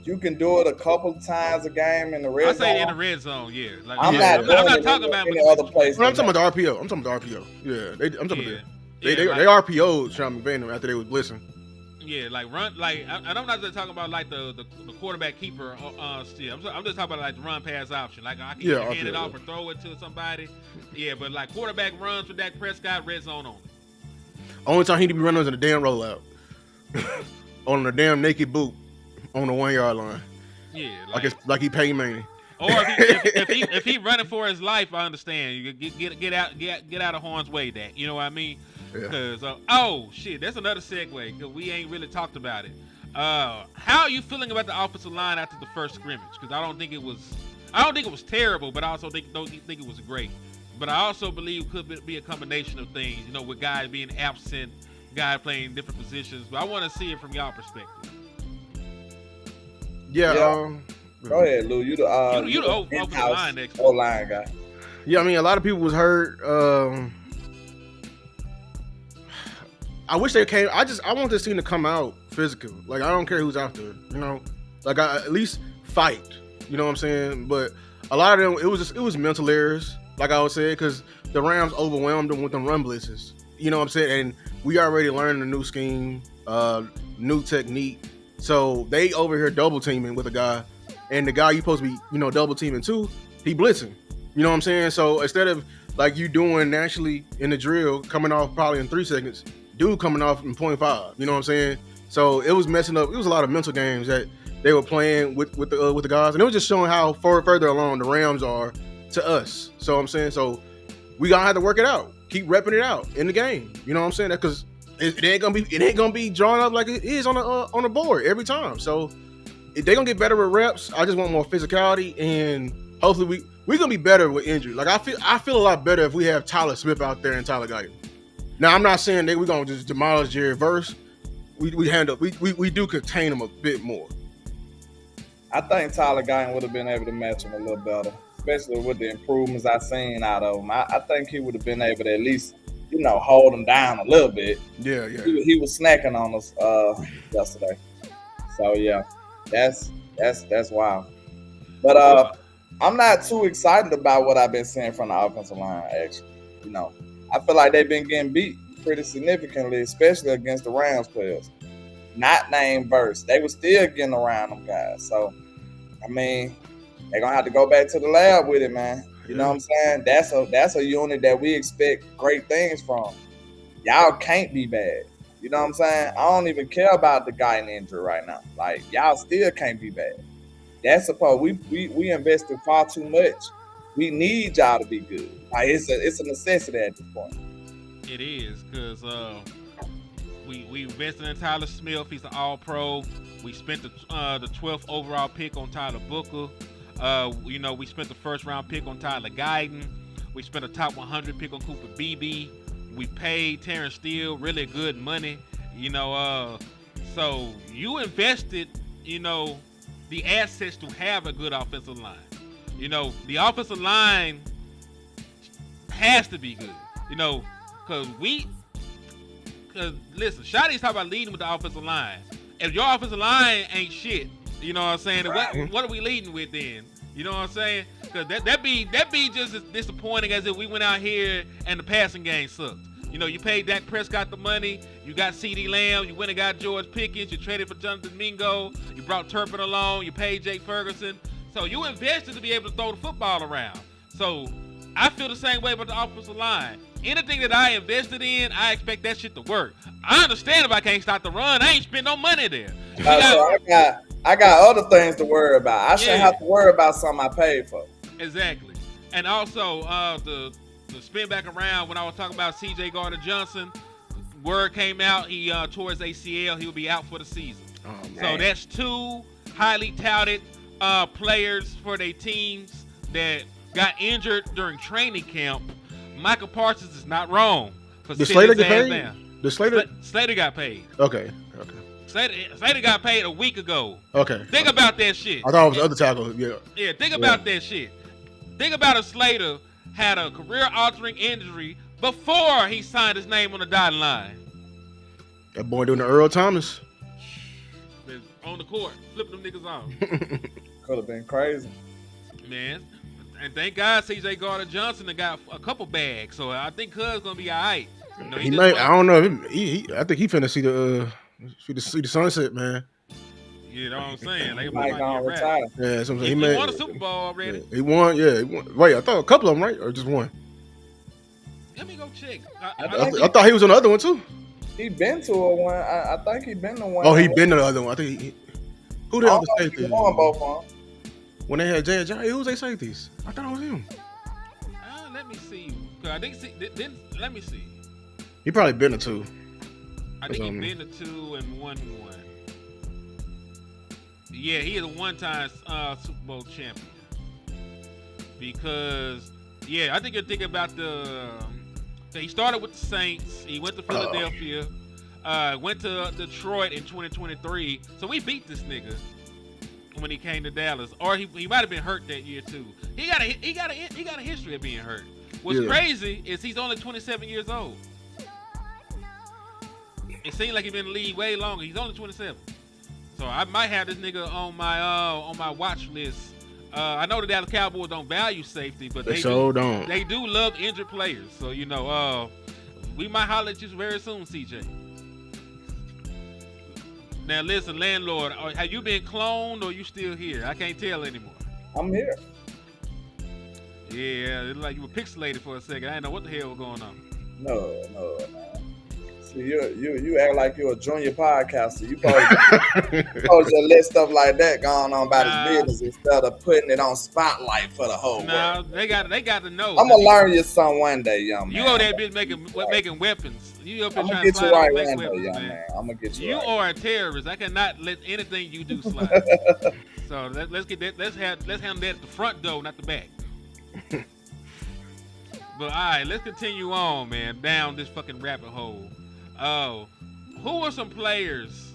[SPEAKER 2] You can do it a couple times a game in the red zone.
[SPEAKER 1] I say in the red zone, yeah. Like,
[SPEAKER 2] I'm not talking about
[SPEAKER 3] any other place. I'm talking about the RPO. Yeah, I'm talking about they RPO'd Sean McVay and them after they was blitzing.
[SPEAKER 1] Yeah, like run, like and I'm not just talking about like the quarterback keeper. Still, I'm just talking about like the run pass option. Like I can hand it off or throw it to somebody. Yeah, but like quarterback runs for Dak Prescott, red zone only.
[SPEAKER 3] Only time he need to be running is in a damn rollout, on a damn naked boot, on the 1 yard line.
[SPEAKER 1] Yeah,
[SPEAKER 3] like he Peyton Manning.
[SPEAKER 1] Or if he running for his life, I understand. You get out of harm's way, Dak. You know what I mean? Because oh shit, that's another segue because we ain't really talked about it. How are you feeling about the offensive line after the first scrimmage? Because I don't think it was I don't think it was terrible, but I also don't think it was great. But I also believe it could be a combination of things. You know, with guys being absent, guys playing different positions. But I want to see it from y'all perspective.
[SPEAKER 3] Yeah.
[SPEAKER 2] Go ahead, Lou. You the
[SPEAKER 1] offensive line expert.
[SPEAKER 2] O-line guy.
[SPEAKER 3] Yeah, I mean, a lot of people was hurt. I wish they came. I want this team to come out physical. Like, I don't care who's out there. You know, like at least fight. You know what I'm saying? But a lot of them, it was mental errors. Like I was saying, because the Rams overwhelmed them with them run blitzes. You know what I'm saying? And we already learned a new scheme, new technique. So they over here double teaming with a guy, and the guy you supposed to be, you know, double teaming too, he blitzing. You know what I'm saying? So instead of like you doing naturally in the drill, coming off probably in 3 seconds, dude coming off in 0.5. You know what I'm saying? So it was messing up. It was a lot of mental games that they were playing with the guys, and it was just showing how further along the Rams are to us. So I'm saying, so we gonna have to work it out, keep repping it out in the game. You know what I'm saying? Because it ain't gonna be drawn up like it is on the board every time. So they gonna get better with reps. I just want more physicality, and hopefully we gonna be better with injury. Like I feel a lot better if we have Tyler Smith out there and Tyler Guyton. Now I'm not saying that we're gonna just demolish Jerry Verse. We do contain him a bit more.
[SPEAKER 2] I think Tyler Guyton would have been able to match him a little better, especially with the improvements I've seen out of him. I think he would have been able to at least, you know, hold him down a little bit.
[SPEAKER 3] Yeah.
[SPEAKER 2] He was snacking on us yesterday. So yeah, that's wild. But I'm not too excited about what I've been seeing from the offensive line. Actually, you know, I feel like they've been getting beat pretty significantly, especially against the Rams players. Not named Verse, they were still getting around them guys. So, I mean, they're gonna have to go back to the lab with it, man. You know what I'm saying? That's a unit that we expect great things from. Y'all can't be bad. You know what I'm saying? I don't even care about the guy in injury right now. Like, y'all still can't be bad. That's supposed we invested far too much. We need y'all to be good. Like, it's a necessity at this point.
[SPEAKER 1] It is, because we invested in Tyler Smith. He's an All-Pro. We spent the 12th overall pick on Tyler Booker. You know, we spent the first-round pick on Tyler Guyton. We spent a top 100 pick on Cooper Beebe. We paid Terrence Steele really good money. You know, so you invested, you know, the assets to have a good offensive line. You know, the offensive line has to be good. You know, because listen, Shotty's talking about leading with the offensive line. If your offensive line ain't shit, you know what I'm saying? Right. What are we leading with then? You know what I'm saying? Because that be just as disappointing as if we went out here and the passing game sucked. You know, you paid Dak Prescott the money. You got CeeDee Lamb. You went and got George Pickens. You traded for Jonathan Mingo. You brought Turpin along. You paid Jake Ferguson. So you invested to be able to throw the football around. So I feel the same way about the offensive line. Anything that I invested in, I expect that shit to work. I understand if I can't stop the run, I ain't spend no money there.
[SPEAKER 2] So I got other things to worry about. I shouldn't have to worry about something I paid for.
[SPEAKER 1] Exactly. And also, the spin back around when I was talking about C.J. Gardner-Johnson, word came out he tore his ACL. He will be out for the season.
[SPEAKER 3] Oh,
[SPEAKER 1] so that's two highly touted players for their teams that got injured during training camp. Micah Parsons is not wrong.
[SPEAKER 3] Did Slater get paid? Did
[SPEAKER 1] Slater got paid.
[SPEAKER 3] Okay.
[SPEAKER 1] Slater got paid a week ago.
[SPEAKER 3] Okay.
[SPEAKER 1] Think about that shit.
[SPEAKER 3] I thought it was the other tackle. Yeah.
[SPEAKER 1] Yeah, think about that shit. Think about if Slater had a career-altering injury before he signed his name on the dotted line.
[SPEAKER 3] That boy doing the Earl Thomas.
[SPEAKER 1] On the court, flipping them niggas off.
[SPEAKER 2] Could have been crazy.
[SPEAKER 1] Man. And thank God C.J. Gardner-Johnson got a couple bags, so I think Cuz gonna be all right. You know,
[SPEAKER 3] he might. I don't know. I think he finna see the sunset, man.
[SPEAKER 1] You know what I'm saying?
[SPEAKER 2] He might go retire.
[SPEAKER 3] Yeah, that's what I'm saying.
[SPEAKER 1] He won a Super Bowl already.
[SPEAKER 3] Yeah, he won. Wait, I thought a couple of them, right, or just one?
[SPEAKER 1] Let me go check.
[SPEAKER 3] I thought he was on the other one too.
[SPEAKER 2] He been to a one. I think he been to one.
[SPEAKER 3] Oh, he been to the other one. I think who the other safety?
[SPEAKER 2] He won both of them.
[SPEAKER 3] When they had Jay, who's they safeties? I thought it was him.
[SPEAKER 1] Let me see. I think let me see.
[SPEAKER 3] He probably been to two.
[SPEAKER 1] I think he been to two and won one. Yeah, he is a one-time Super Bowl champion. because I think you're thinking about he started with the Saints. He went to Philadelphia. Went to Detroit in 2023. So we beat this nigga when he came to Dallas, or he might have been hurt that year too. He got a history of being hurt. What's crazy is he's only 27 years old. It seems like he's been in the league way longer. He's only 27. So I might have this nigga on my watch list. I know the Dallas Cowboys don't value safety, but they don't. They do love injured players. So we might holler at you very soon, CJ. Now listen, landlord, have you been cloned or you still here? I can't tell anymore.
[SPEAKER 2] I'm here.
[SPEAKER 1] Yeah, it's like you were pixelated for a second. I didn't know what the hell was going on.
[SPEAKER 2] No, man. See, you act like you're a junior podcaster. You supposed to let stuff like that going on about his business instead of putting it on spotlight for the whole world.
[SPEAKER 1] They got to know.
[SPEAKER 2] I'm gonna learn you something one day, young man.
[SPEAKER 1] You over there bitch making weapons. You up there
[SPEAKER 2] I'm
[SPEAKER 1] trying
[SPEAKER 2] gonna
[SPEAKER 1] to
[SPEAKER 2] get you
[SPEAKER 1] slide
[SPEAKER 2] right
[SPEAKER 1] make
[SPEAKER 2] one
[SPEAKER 1] weapons,
[SPEAKER 2] day, young
[SPEAKER 1] man.
[SPEAKER 2] man. I'm gonna get you.
[SPEAKER 1] You
[SPEAKER 2] right.
[SPEAKER 1] are a terrorist. I cannot let anything you do slide. So let's get that. Let's handle that at the front door, not the back. But all right, let's continue on, man, down this fucking rabbit hole. Who are some players,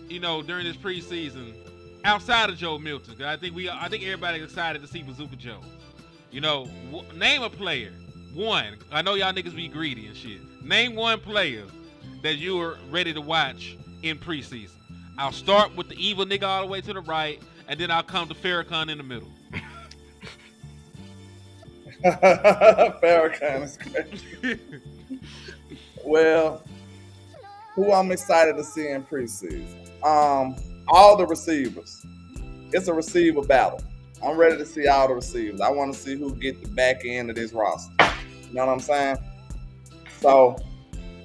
[SPEAKER 1] during this preseason outside of Joe Milton? 'Cause I think everybody's excited to see Bazooka Joe. Name a player. One. I know y'all niggas be greedy and shit. Name one player that you were ready to watch in preseason. I'll start with the evil nigga all the way to the right, and then I'll come to Farrakhan in the middle.
[SPEAKER 2] Farrakhan is crazy. Well, who I'm excited to see in preseason? All the receivers. It's a receiver battle. I'm ready to see all the receivers. I want to see who get the back end of this roster. You know what I'm saying? So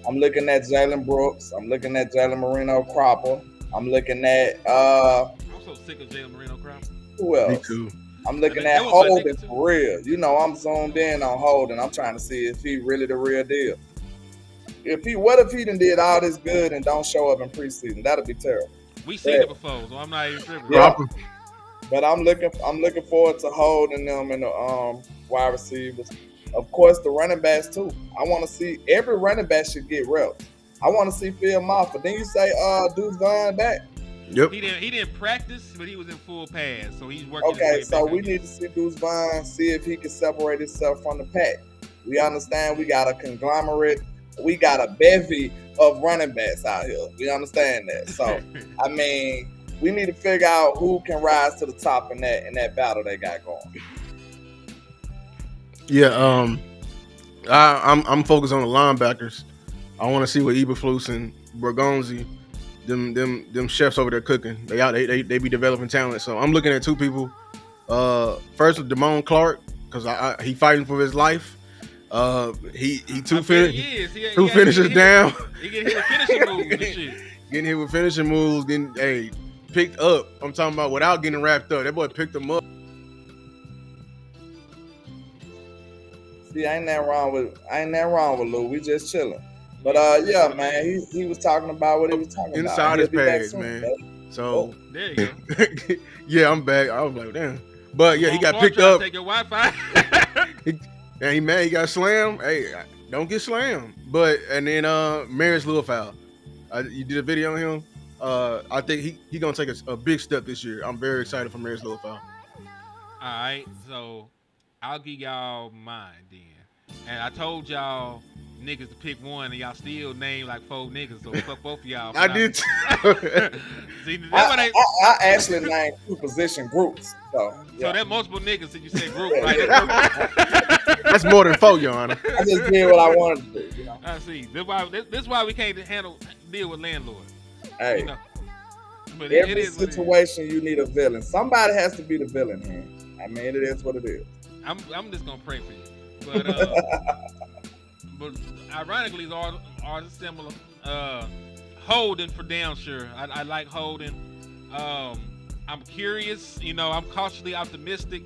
[SPEAKER 2] I'm looking at Jalen Brooks. I'm looking at Jalen Marino Cropper. I'm looking at
[SPEAKER 1] I'm so sick of Jalen Marino Cropper.
[SPEAKER 2] Who else?
[SPEAKER 3] Me too.
[SPEAKER 2] I'm looking at Holden for real. I'm zoomed in on Holden. I'm trying to see if he really the real deal. What if he done did all this good and don't show up in preseason? That'd be terrible.
[SPEAKER 1] We seen it before, so I'm not even tripping.
[SPEAKER 2] Yeah. But I'm looking forward to holding them in the wide receivers. Of course, the running backs too. I want to see every running back should get reps. I want to see Phil Moffitt. Then you say Deuce Vaughn back.
[SPEAKER 3] Yep.
[SPEAKER 1] He didn't practice, but he was in full pads, so he's working.
[SPEAKER 2] Okay, so we need to see Deuce Vaughn, see if he can separate himself from the pack. We understand we got a conglomerate. We got a bevy of running backs out here. We understand that. So, I mean, we need to figure out who can rise to the top in that battle they got going.
[SPEAKER 3] Yeah, I'm focused on the linebackers. I want to see what Eberflus and Bergonzi, them chefs over there cooking. They be developing talent. So I'm looking at two people. First with Damone Clark, because he fighting for his life. He two finishes down.
[SPEAKER 1] He get hit with finishing moves and shit.
[SPEAKER 3] Getting hit with finishing moves, getting picked up. I'm talking about without getting wrapped up. That boy picked him up.
[SPEAKER 2] See, ain't nothing wrong with Lou. We just chilling. But yeah, man, he was talking about what he was talking
[SPEAKER 3] inside
[SPEAKER 2] about.
[SPEAKER 3] Inside his pads, man. Baby. So
[SPEAKER 1] there you go.
[SPEAKER 3] Yeah, I'm back. I was like, damn. But yeah, he got picked up.
[SPEAKER 1] Take your Wi-Fi.
[SPEAKER 3] He mad. He got slammed. Hey, don't get slammed. And then Marius Lewis-Fowl. You did a video on him. I think he gonna take a big step this year. I'm very excited for Marius Lewis-Fowl.
[SPEAKER 1] All right, so I'll give y'all mine then. And I told y'all niggas to pick one, and y'all still name like 4 niggas. So fuck both of y'all.
[SPEAKER 3] I did.
[SPEAKER 2] See, I actually named 2 position groups. So
[SPEAKER 1] that multiple niggas that you said group, right?
[SPEAKER 3] That's more than 4, Your Honor.
[SPEAKER 2] I just did what I wanted to do.
[SPEAKER 1] I see. This is why we can't deal with landlords.
[SPEAKER 2] Hey,
[SPEAKER 1] but
[SPEAKER 2] every situation you need a villain. Somebody has to be the villain here. I mean, it is what it is.
[SPEAKER 1] I'm just gonna pray for you, but ironically, it's all similar. Holden for damn sure. I like Holden. I'm curious. I'm cautiously optimistic.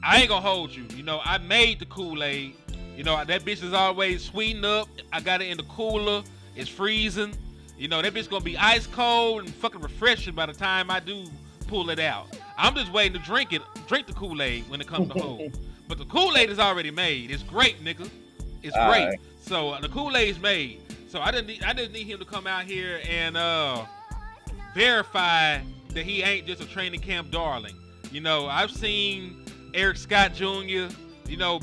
[SPEAKER 1] I ain't gonna hold you. I made the Kool-Aid. That bitch is always sweetened up. I got it in the cooler. It's freezing. That bitch gonna be ice cold and fucking refreshing by the time I do pull it out. I'm just waiting to drink it drink the Kool-Aid when it comes to Hov. But the Kool-Aid is already made. It's great, nigga. It's
[SPEAKER 2] All
[SPEAKER 1] great.
[SPEAKER 2] right.
[SPEAKER 1] So the Kool-Aid's made. So I didn't need him to come out here and verify that he ain't just a training camp darling. You know, I've seen Eric Scott Jr., you know,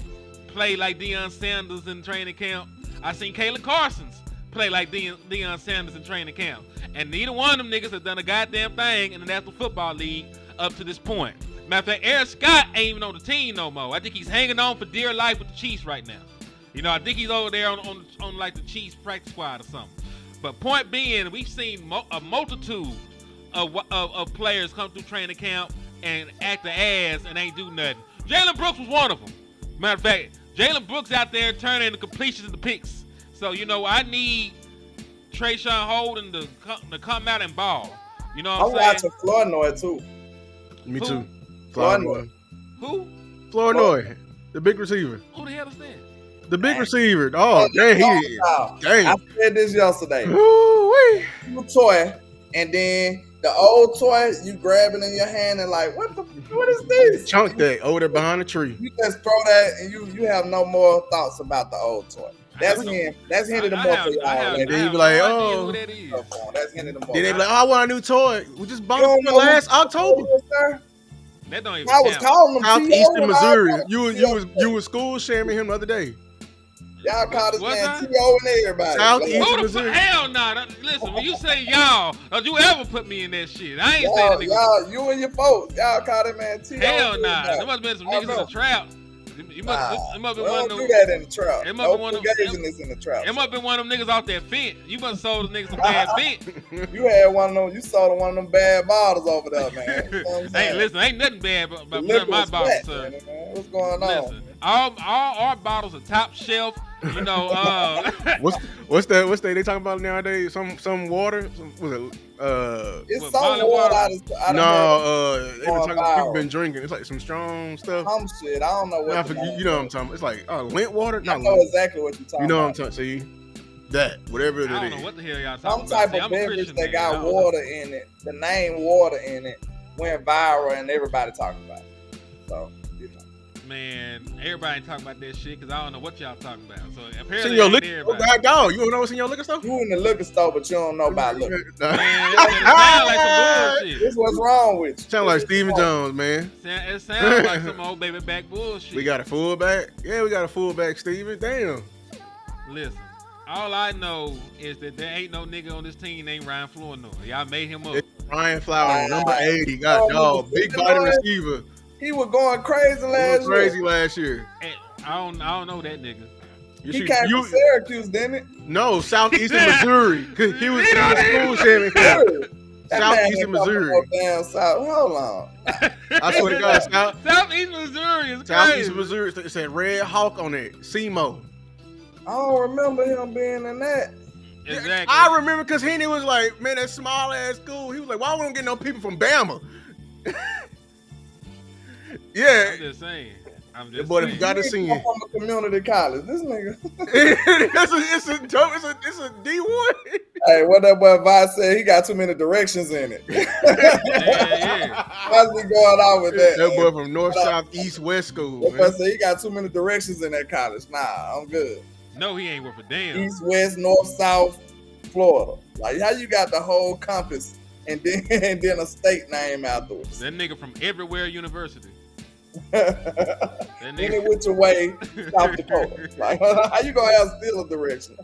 [SPEAKER 1] play like Deion Sanders in training camp. I've seen Kayla Carsons play like Deion Sanders in training camp. And neither one of them niggas have done a goddamn thing in the National Football League up to this point. Matter of fact, Eric Scott ain't even on the team no more. I think he's hanging on for dear life with the Chiefs right now. You know, I think he's over there on like the Chiefs practice squad or something. But point being, we've seen a multitude of players come through training camp and act the ass and ain't do nothing. Jalen Brooks was one of them. Matter of fact, Jalen Brooks out there turning the completions into picks. So, you know, I need Trayshawn Holden to come out and ball. You know what I'm saying?
[SPEAKER 2] watching Flournoy too.
[SPEAKER 3] Me
[SPEAKER 1] Who?
[SPEAKER 3] too.
[SPEAKER 2] Flournoy.
[SPEAKER 1] Who?
[SPEAKER 3] Flournoy, the big receiver.
[SPEAKER 1] Who the hell is that?
[SPEAKER 3] The big receiver. Oh, dang,
[SPEAKER 2] I
[SPEAKER 3] dang.
[SPEAKER 2] said this yesterday.
[SPEAKER 3] Ooh-wee.
[SPEAKER 2] You toy, and then the old toy, you grab it in your hand and like, what is this?
[SPEAKER 3] Chunk that over there behind the tree.
[SPEAKER 2] You just throw that, and you have no more thoughts about the old toy. That's him. That's Henry the Moore for y'all.
[SPEAKER 3] And then you be like, oh.
[SPEAKER 1] who that is.
[SPEAKER 2] That's Henry the Moore.
[SPEAKER 3] Then they be like, oh, I want a new toy. We just bought
[SPEAKER 2] You don't
[SPEAKER 3] it
[SPEAKER 2] know
[SPEAKER 3] last October.
[SPEAKER 1] That don't even
[SPEAKER 2] I was
[SPEAKER 1] count.
[SPEAKER 2] calling him
[SPEAKER 3] Southeastern
[SPEAKER 2] T.O.
[SPEAKER 3] Missouri. You was school sharing him the other day.
[SPEAKER 2] Y'all called this
[SPEAKER 1] What's
[SPEAKER 2] man
[SPEAKER 1] that?
[SPEAKER 2] T.O. and everybody.
[SPEAKER 3] Southeast-
[SPEAKER 1] Who the
[SPEAKER 3] Missouri.
[SPEAKER 1] hell nah? Listen, when you say y'all, don't you ever put me in that shit. I ain't say that nigga.
[SPEAKER 2] Y'all, you and your folks, y'all call that man T.O.
[SPEAKER 1] Hell
[SPEAKER 2] and
[SPEAKER 1] nah.
[SPEAKER 2] everybody.
[SPEAKER 1] There must have been some
[SPEAKER 2] I
[SPEAKER 1] niggas in
[SPEAKER 2] know.
[SPEAKER 1] the trap. It must have
[SPEAKER 2] We
[SPEAKER 1] been one
[SPEAKER 2] don't
[SPEAKER 1] of
[SPEAKER 2] do
[SPEAKER 1] them.
[SPEAKER 2] that in the trap.
[SPEAKER 1] It must
[SPEAKER 2] No
[SPEAKER 1] be one of
[SPEAKER 2] engaging in the trap.
[SPEAKER 1] It must have been one of them niggas off that fence. You must have sold the niggas some bad fence.
[SPEAKER 2] You had one of them. You sold one of them bad bottles over there, man. You know what I'm
[SPEAKER 1] Hey,
[SPEAKER 2] saying?
[SPEAKER 1] listen, ain't nothing bad about
[SPEAKER 2] The
[SPEAKER 1] none of
[SPEAKER 2] liquor
[SPEAKER 1] my
[SPEAKER 2] was
[SPEAKER 1] bottles,
[SPEAKER 2] flat,
[SPEAKER 1] sir.
[SPEAKER 2] man. What's going on?
[SPEAKER 1] Listen, all our bottles are top shelf. You know,
[SPEAKER 3] What's that they talking about nowadays? Some water? Was it
[SPEAKER 2] It's
[SPEAKER 1] What,
[SPEAKER 2] some
[SPEAKER 1] bottled
[SPEAKER 2] water
[SPEAKER 1] water?
[SPEAKER 2] out of
[SPEAKER 3] no, they been
[SPEAKER 2] going
[SPEAKER 3] talking about people
[SPEAKER 2] viral.
[SPEAKER 3] been drinking. It's like some strong stuff.
[SPEAKER 2] some shit. I don't know what.
[SPEAKER 3] I
[SPEAKER 2] the
[SPEAKER 3] forget,
[SPEAKER 2] name
[SPEAKER 3] you know what I'm
[SPEAKER 2] is.
[SPEAKER 3] talking about. It's like lint water?
[SPEAKER 2] I
[SPEAKER 3] Not
[SPEAKER 2] know
[SPEAKER 3] lint.
[SPEAKER 2] exactly what you're talking
[SPEAKER 3] You know what I'm
[SPEAKER 2] about.
[SPEAKER 3] talking about. See? That, whatever it
[SPEAKER 1] I don't know
[SPEAKER 3] is.
[SPEAKER 1] what the hell y'all
[SPEAKER 2] Some
[SPEAKER 1] talking
[SPEAKER 2] type
[SPEAKER 1] about. See,
[SPEAKER 2] of
[SPEAKER 1] I'm a
[SPEAKER 2] beverage
[SPEAKER 1] Christian
[SPEAKER 2] that
[SPEAKER 1] man. I
[SPEAKER 2] got
[SPEAKER 1] don't know.
[SPEAKER 2] water in it. The name water in it went viral and everybody talking about it. So, you know.
[SPEAKER 1] Man, everybody ain't talking about that shit because I don't know what y'all talking about. So
[SPEAKER 3] It's
[SPEAKER 1] apparently,
[SPEAKER 3] in your
[SPEAKER 1] ain't
[SPEAKER 3] liquor.
[SPEAKER 1] everybody.
[SPEAKER 3] Oh, dog, you don't know what's in your liquor stuff?
[SPEAKER 2] You in the liquor store, but you don't know about liquor.
[SPEAKER 1] Man, it sound like some bullshit.
[SPEAKER 2] This what's wrong with you.
[SPEAKER 3] Sound like
[SPEAKER 2] This is
[SPEAKER 3] Stephen
[SPEAKER 2] wrong.
[SPEAKER 3] Jones, man.
[SPEAKER 1] It sounds like some old baby back bullshit.
[SPEAKER 3] We got a fullback. Yeah, we got a fullback, Steven. Damn.
[SPEAKER 1] Listen, all I know is that there ain't no nigga on this team named Ryan Flournoy. Y'all made him up.
[SPEAKER 3] It's Ryan Flower, number 80.
[SPEAKER 2] Oh,
[SPEAKER 3] God, dog.
[SPEAKER 2] nigga,
[SPEAKER 3] Big
[SPEAKER 2] you
[SPEAKER 3] body
[SPEAKER 2] know it?
[SPEAKER 3] receiver.
[SPEAKER 2] He was going crazy
[SPEAKER 3] He
[SPEAKER 2] last
[SPEAKER 3] was
[SPEAKER 2] year.
[SPEAKER 3] crazy last year.
[SPEAKER 1] And I don't know that nigga.
[SPEAKER 3] You
[SPEAKER 2] He
[SPEAKER 3] should-
[SPEAKER 2] came
[SPEAKER 3] you-
[SPEAKER 2] from Syracuse, didn't it?
[SPEAKER 3] No, Southeastern Missouri. 'Cause he was in the school championship.
[SPEAKER 2] That man
[SPEAKER 3] Southeastern
[SPEAKER 2] ain't coming
[SPEAKER 3] Missouri.
[SPEAKER 2] no damn South. Hold on.
[SPEAKER 3] I swear to God,
[SPEAKER 1] Southeast Missouri is
[SPEAKER 3] Southeastern
[SPEAKER 1] crazy.
[SPEAKER 3] Missouri. It said Red Hawk on it. SEMO.
[SPEAKER 2] I don't remember him being in that.
[SPEAKER 1] Exactly.
[SPEAKER 3] I remember because Henny was like, man, that small ass school. He was like, why we don't get no people from Bama? Yeah.
[SPEAKER 1] I'm just saying. I'm just
[SPEAKER 3] But
[SPEAKER 1] saying.
[SPEAKER 3] if you got to
[SPEAKER 2] He
[SPEAKER 3] see
[SPEAKER 2] come
[SPEAKER 3] it.
[SPEAKER 2] from a community college. This nigga.
[SPEAKER 3] it's a D1.
[SPEAKER 2] Hey, what that boy Vice said? He got too many directions in it.
[SPEAKER 1] Yeah.
[SPEAKER 2] Why's he going on with that?
[SPEAKER 3] That boy from North, South, East, West school.
[SPEAKER 2] That boy
[SPEAKER 3] Man.
[SPEAKER 2] said he got too many directions in that college. Nah, I'm good.
[SPEAKER 1] No, he ain't worth a damn.
[SPEAKER 2] East, West, North, South, Florida. Like how you got the whole compass and then a state name afterwards.
[SPEAKER 1] That nigga from Everywhere University.
[SPEAKER 2] Any which way, South Dakota. Like how you gonna have still a direction?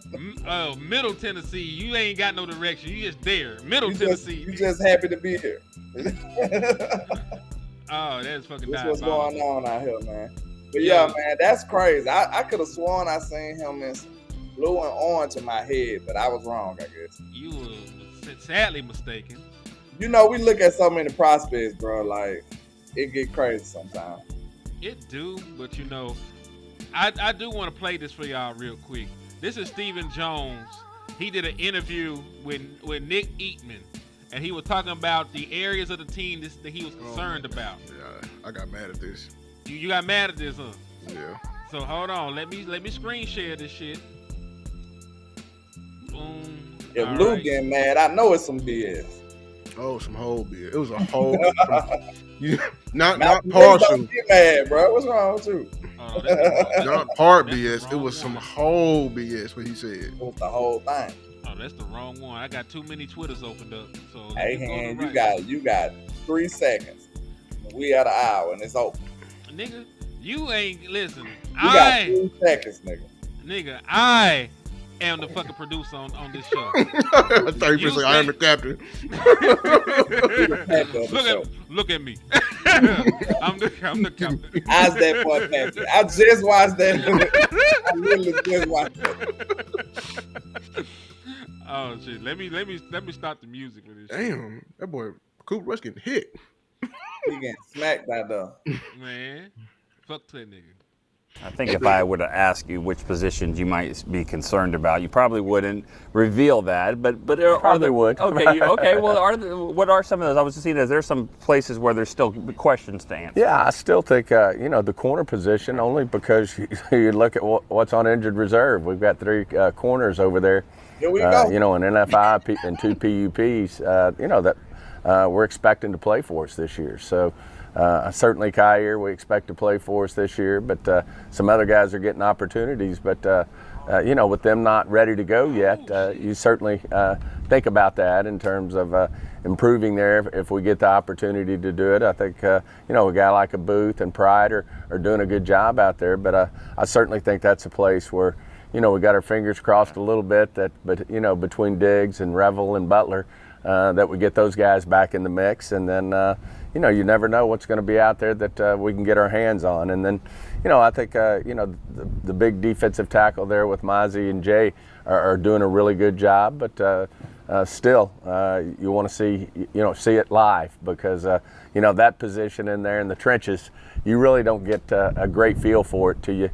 [SPEAKER 1] Middle Tennessee, you ain't got no direction. You just there. Middle
[SPEAKER 2] You
[SPEAKER 1] Tennessee.
[SPEAKER 2] just happy to be here.
[SPEAKER 1] Oh, that's fucking
[SPEAKER 2] That's what's
[SPEAKER 1] diabolical.
[SPEAKER 2] going on out here, man. But yeah, man, that's crazy. I could have sworn I seen him in some blue and orange in my head, but I was wrong, I guess.
[SPEAKER 1] You were sadly mistaken.
[SPEAKER 2] You know, we look at so many prospects, bro. Like it get crazy sometimes.
[SPEAKER 1] It do, but you know, I do want to play this for y'all real quick. This is Stephen Jones. He did an interview with Nick Eatman, and he was talking about the areas of the team that he was concerned about.
[SPEAKER 3] Yeah, I got mad at this.
[SPEAKER 1] You got mad at this, huh?
[SPEAKER 3] Yeah.
[SPEAKER 1] So hold on, let me screen share this shit. Boom.
[SPEAKER 2] If
[SPEAKER 1] All
[SPEAKER 2] Lou
[SPEAKER 1] right.
[SPEAKER 2] getting mad, I know it's some BS.
[SPEAKER 3] Oh, some whole beer. It was a whole. Not
[SPEAKER 2] Malcolm X
[SPEAKER 3] partial,
[SPEAKER 2] don't get mad, bro. What's wrong with you?
[SPEAKER 1] Oh, that's the wrong.
[SPEAKER 3] not part
[SPEAKER 1] That's the
[SPEAKER 3] BS. It
[SPEAKER 1] wrong
[SPEAKER 3] was some
[SPEAKER 1] one.
[SPEAKER 3] whole BS what he said.
[SPEAKER 2] It was the whole thing.
[SPEAKER 1] Oh, that's the wrong one. I got too many Twitters opened up. So
[SPEAKER 2] Hey,
[SPEAKER 1] let's go to
[SPEAKER 2] hand,
[SPEAKER 1] the right.
[SPEAKER 2] you got 3 seconds. We at an hour and it's over.
[SPEAKER 1] Nigga, you ain't listen.
[SPEAKER 2] You got 3 seconds, nigga.
[SPEAKER 1] I am the fucking producer on this show.
[SPEAKER 3] 30%. I am the captain.
[SPEAKER 1] Look at me. I'm the captain.
[SPEAKER 2] How's that for a captain? I just watched that. I literally just watched that.
[SPEAKER 1] Oh shit! Let me stop the music for this.
[SPEAKER 3] Damn, that boy Cooper Rush getting hit.
[SPEAKER 2] He getting smacked out there.
[SPEAKER 1] Man, fuck that nigga.
[SPEAKER 4] I think if I were to ask you which positions you might be concerned about, you probably wouldn't reveal that. But are there
[SPEAKER 5] would.
[SPEAKER 4] Okay. Well, what are some of those? I was just seeing there's some places where there's still questions to answer.
[SPEAKER 5] Yeah, I still think the corner position, only because you look at what's on injured reserve. We've got 3 corners over there.
[SPEAKER 2] Here we go.
[SPEAKER 5] An NFI and 2 PUPs. That we're expecting to play for us this year. So. Certainly Kyer, we expect to play for us this year, but some other guys are getting opportunities. But, with them not ready to go yet, you certainly think about that in terms of improving there if we get the opportunity to do it. I think, a guy like a Booth and Pride are doing a good job out there, but I certainly think that's a place where, we got our fingers crossed a little bit between Diggs and Revel and Butler, that we get those guys back in the mix. And then, you never know what's going to be out there that we can get our hands on. And then, I think, the big defensive tackle there with Mozzie and Jay are doing a really good job. But still, you want to see it live because, that position in there in the trenches, you really don't get a great feel for it till you're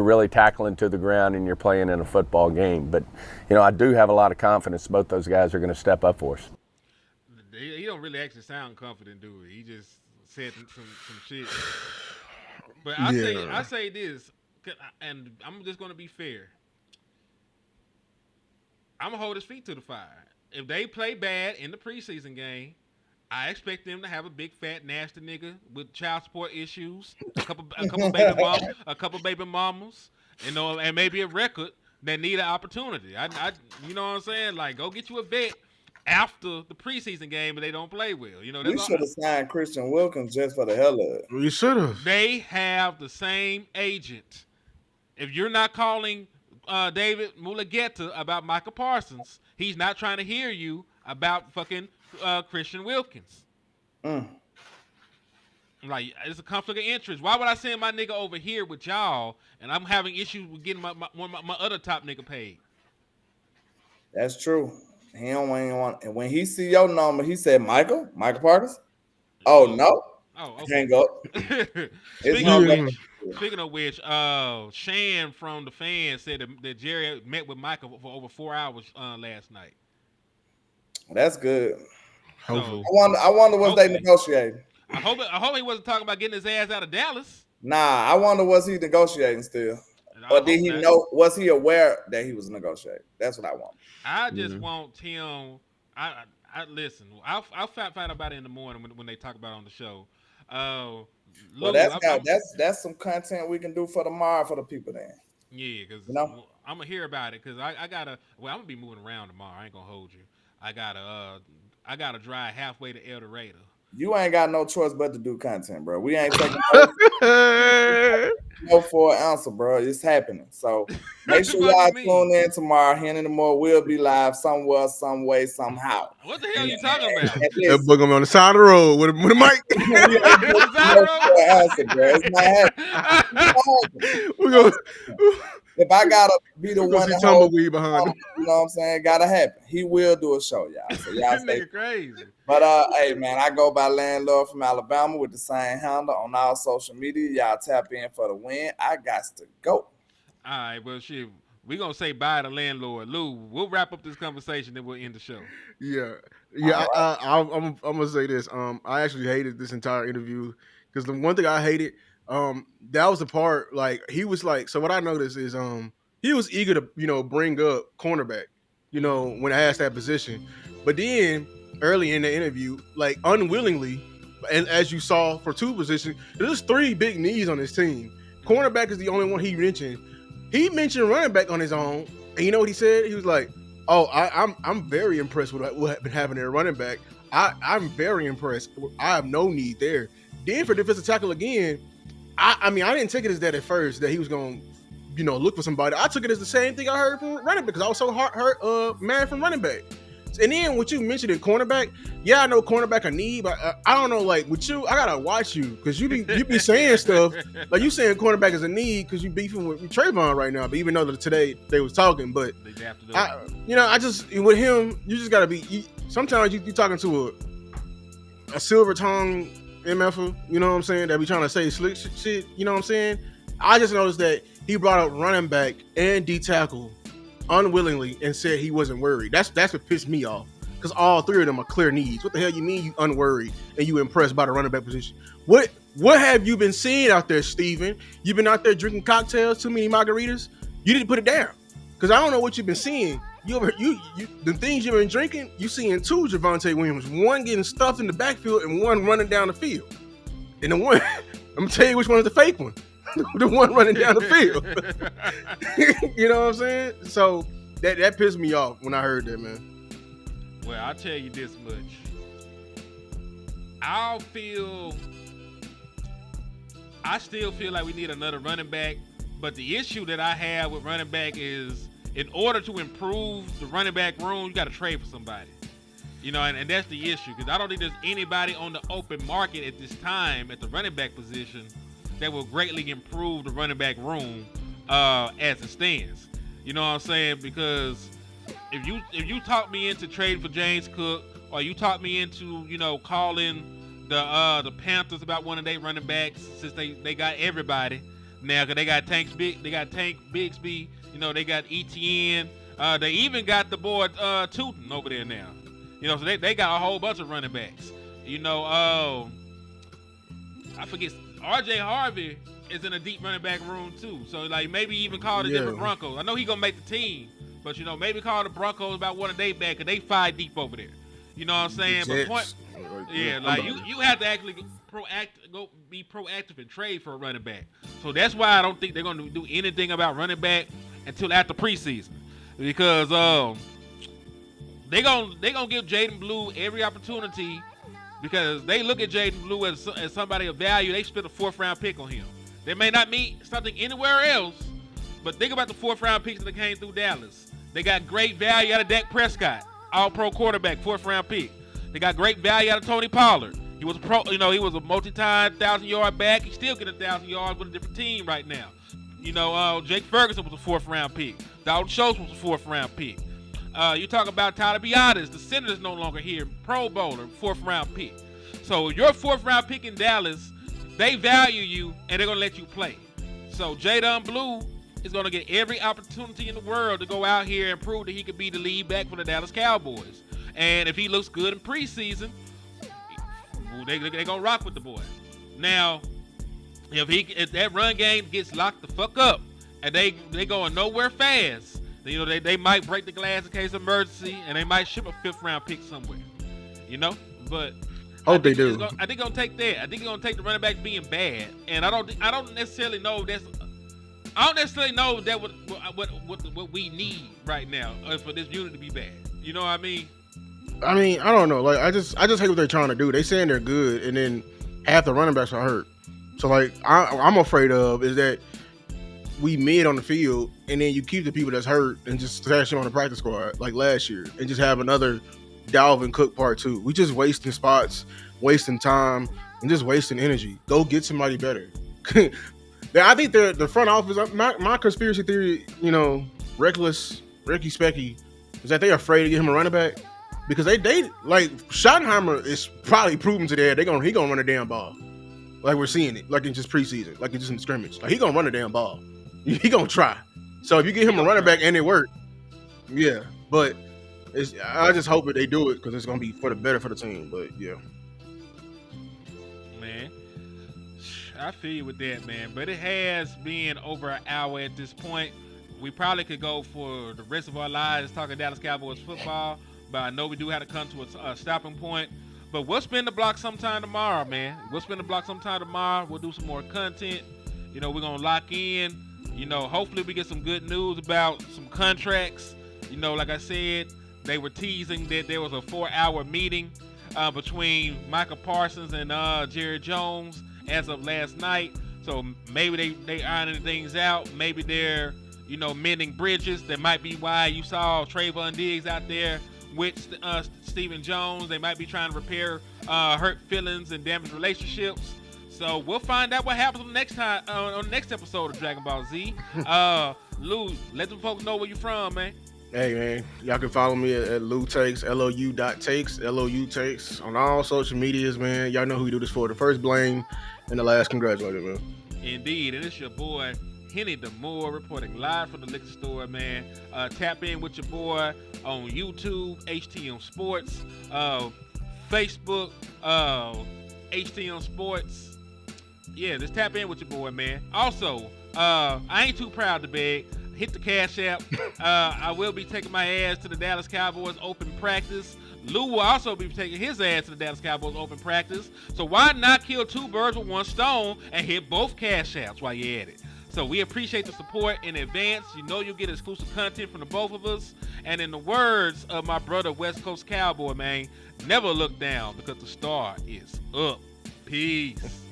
[SPEAKER 5] really tackling to the ground and you're playing in a football game. But, I do have a lot of confidence both those guys are going to step up for us.
[SPEAKER 1] He don't really actually sound confident, do he? He just said some shit. But I say this, and I'm just going to be fair. I'm going to hold his feet to the fire. If they play bad in the preseason game, I expect them to have a big fat nasty nigga with child support issues, a couple baby mamas, and maybe a record that need an opportunity. I you know what I'm saying? Like, go get you a vet after the preseason game and they don't play well.
[SPEAKER 2] We should have signed Christian Wilkins just for the hell of it.
[SPEAKER 3] We should have.
[SPEAKER 1] They have the same agent. If you're not calling David Mulugeta about Micah Parsons, he's not trying to hear you about fucking Christian Wilkins. Like, it's a conflict of interest. Why would I send my nigga over here with y'all and I'm having issues with getting my other top nigga paid?
[SPEAKER 2] That's true. He don't even want. And when he see your number, he said, Micah Parsons. Oh no.
[SPEAKER 1] Oh, okay.
[SPEAKER 2] Can't go.
[SPEAKER 1] Speaking of which, Shan from the fan said that Jerry met with Micah for over 4 hours last night.
[SPEAKER 2] That's good.
[SPEAKER 3] Hopefully.
[SPEAKER 2] I wonder was they negotiating.
[SPEAKER 1] I hope he wasn't talking about getting his ass out of Dallas.
[SPEAKER 2] Nah, I wonder was he negotiating still. Or did he know? Was he aware that he was negotiating? That's what I want.
[SPEAKER 1] I just want him. I listen. I'll find about it in the morning when they talk about it on the show.
[SPEAKER 2] Well, that's some content we can do for tomorrow for the people then.
[SPEAKER 1] Yeah, because I'm gonna hear about it because I gotta. Well, I'm gonna be moving around tomorrow. I ain't gonna hold you. I gotta drive halfway to El Dorado.
[SPEAKER 2] You ain't got no choice but to do content, bro. We ain't taking no for an answer, bro. It's happening. So make sure y'all tune in tomorrow. Henry the More will be live somewhere, some way, somehow.
[SPEAKER 1] What the hell are you talking about?
[SPEAKER 3] That boy gonna be on the side of the road with a mic.
[SPEAKER 2] We go. If I gotta be the one to
[SPEAKER 3] tumbleweed behind him,
[SPEAKER 2] you know what I'm saying? Gotta happen. He will do a show, y'all. So y'all stay
[SPEAKER 1] crazy.
[SPEAKER 2] But hey man, I go by Landlord from Alabama with the same handle on all social media. Y'all tap in for the win. I got to go.
[SPEAKER 1] All right, well shit. We're gonna say bye to Landlord. Lou, we'll wrap up this conversation, then we'll end the show.
[SPEAKER 3] Yeah. Right. I'm gonna say this. I actually hated this entire interview because the one thing I hated, that was the part, like, he was like, so what I noticed is he was eager to, bring up cornerback, when I asked that position. But then early in the interview, like, unwillingly, and as you saw for two positions, there's 3 big needs on this team. Cornerback is the only one he mentioned. He mentioned running back on his own, and you know what he said? He was like, "Oh, I'm very impressed with what been happening at running back. I'm very impressed. I have no need there." Then for defensive tackle again, I mean, I didn't take it as that at first that he was going to, look for somebody. I took it as the same thing I heard from running back because I was so mad from running back. And then what you mentioned at cornerback, yeah, I know cornerback a need, but I don't know, like with you, I gotta watch you because you be saying stuff like you saying cornerback is a need because you beefing with Trayvon right now. But even though today they was talking, but I just with him, you just gotta be. Sometimes you talking to a silver tongue MFer, you know what I'm saying? That be trying to say slick shit, you know what I'm saying? I just noticed that he brought up running back and D tackle unwillingly and said he wasn't worried. That's what pissed me off because all 3 of them are clear needs. What the hell you mean you unworried and you impressed by the running back position? What have you been seeing out there, Steven? You been out there drinking cocktails, too many margaritas? You didn't put it down because I don't know what you've been seeing. The things you've been drinking, you seeing 2 Javonte Williams, one getting stuffed in the backfield and one running down the field. And the one, I'm gonna tell you which one is the fake one. The one running down the field. You know what I'm saying? So that pissed me off when I heard that, man.
[SPEAKER 1] Well, I'll tell you this much. I still feel like we need another running back, but the issue that I have with running back is in order to improve the running back room, you got to trade for somebody. And that's the issue because I don't think there's anybody on the open market at this time at the running back position that will greatly improve the running back room as it stands. You know what I'm saying? Because if you talk me into trading for James Cook, or you talk me into calling the Panthers about one of their running backs since they got everybody now because they got Tank Bigsby, they got ETN, they even got the boy Tootin over there now. So they got a whole bunch of running backs. I forget. RJ Harvey is in a deep running back room too. So like maybe even call the Denver Broncos. I know he's gonna make the team, but maybe call the Broncos about one of their back because they 5 deep over there. You know what I'm saying? But you have to actually be proactive and trade for a running back. So that's why I don't think they're gonna do anything about running back until after preseason. Because they gonna give Jaden Blue every opportunity. Because they look at Jaden Blue as somebody of value. They spent a 4th-round pick on him. They may not meet something anywhere else, but think about the 4th-round picks that came through Dallas. They got great value out of Dak Prescott, all-pro quarterback, 4th-round pick. They got great value out of Tony Pollard. He was he was a multi-time 1,000-yard back. He's still getting 1,000 yards with a different team right now. Jake Ferguson was a 4th-round pick. Dalton Schultz was a 4th-round pick. You talk about Tyler Biadasz, the center is no longer here, Pro Bowler, 4th-round pick. So your 4th-round pick in Dallas, they value you and they're gonna let you play. So Jaden Blue is gonna get every opportunity in the world to go out here and prove that he could be the lead back for the Dallas Cowboys. And if he looks good in preseason, they gonna rock with the boy. Now, if that run game gets locked the fuck up and they going nowhere fast. They might break the glass in case of emergency, and they might ship a 5th-round pick somewhere. But
[SPEAKER 3] hope they do.
[SPEAKER 1] I think gonna take that. I think he's gonna take the running back being bad, and I don't necessarily know that what we need right now for this unit to be bad. You know what I mean?
[SPEAKER 3] I don't know. Like I just hate what they're trying to do. They saying they're good, and then half the running backs are hurt. So like I'm afraid of is that we mid on the field, and then you keep the people that's hurt and just stash them on the practice squad like last year, and just have another Dalvin Cook part 2. We just wasting spots, wasting time, and just wasting energy. Go get somebody better. I think the front office. My conspiracy theory, reckless Ricky Specky, is that they afraid to get him a running back because they like Schottenheimer is probably proven to that he gonna run a damn ball, like we're seeing it, like in just preseason, like in just in scrimmage, like he gonna run a damn ball. He gonna try. So if you get him a running back and it work, yeah. But I just hope that they do it because it's gonna be for the better for the team. But yeah,
[SPEAKER 1] man, I feel you with that, man. But it has been over an hour at this point. We probably could go for the rest of our lives talking Dallas Cowboys football, but I know we do have to come to a stopping point. But we'll spin the block sometime tomorrow, man. We'll spin the block sometime tomorrow. We'll do some more content. You know, we're going to lock in. You know, hopefully we get some good news about some contracts. You know, like I said, they were teasing that there was a 4-hour meeting between Micah Parsons and Jerry Jones as of last night. So maybe they ironing things out. Maybe they're, you know, mending bridges. That might be why you saw Trayvon Diggs out there with Stephen Jones. They might be trying to repair hurt feelings and damaged relationships. So we'll find out what happens on the next episode of Dragon Ball Z. Lou, let them folks know where you're from, man.
[SPEAKER 3] Hey, man, y'all can follow me at Lou Takes, LOU.takes, LOU Takes on all social medias, man. Y'all know who we do this for. The first blame and the last congratulated, man.
[SPEAKER 1] Indeed, and it's your boy, Henny DeMoore, reporting live from the liquor store, man. Tap in with your boy on YouTube, HTM Sports, Facebook, HTM Sports. Yeah, just tap in with your boy, man. Also, I ain't too proud to beg. Hit the Cash App. I will be taking my ass to the Dallas Cowboys open practice. Lou will also be taking his ass to the Dallas Cowboys open practice. So why not kill two birds with one stone and hit both Cash Apps while you're at it? So we appreciate the support in advance. You know you'll get exclusive content from the both of us. And in the words of my brother, West Coast Cowboy, man, never look down because the star is up. Peace.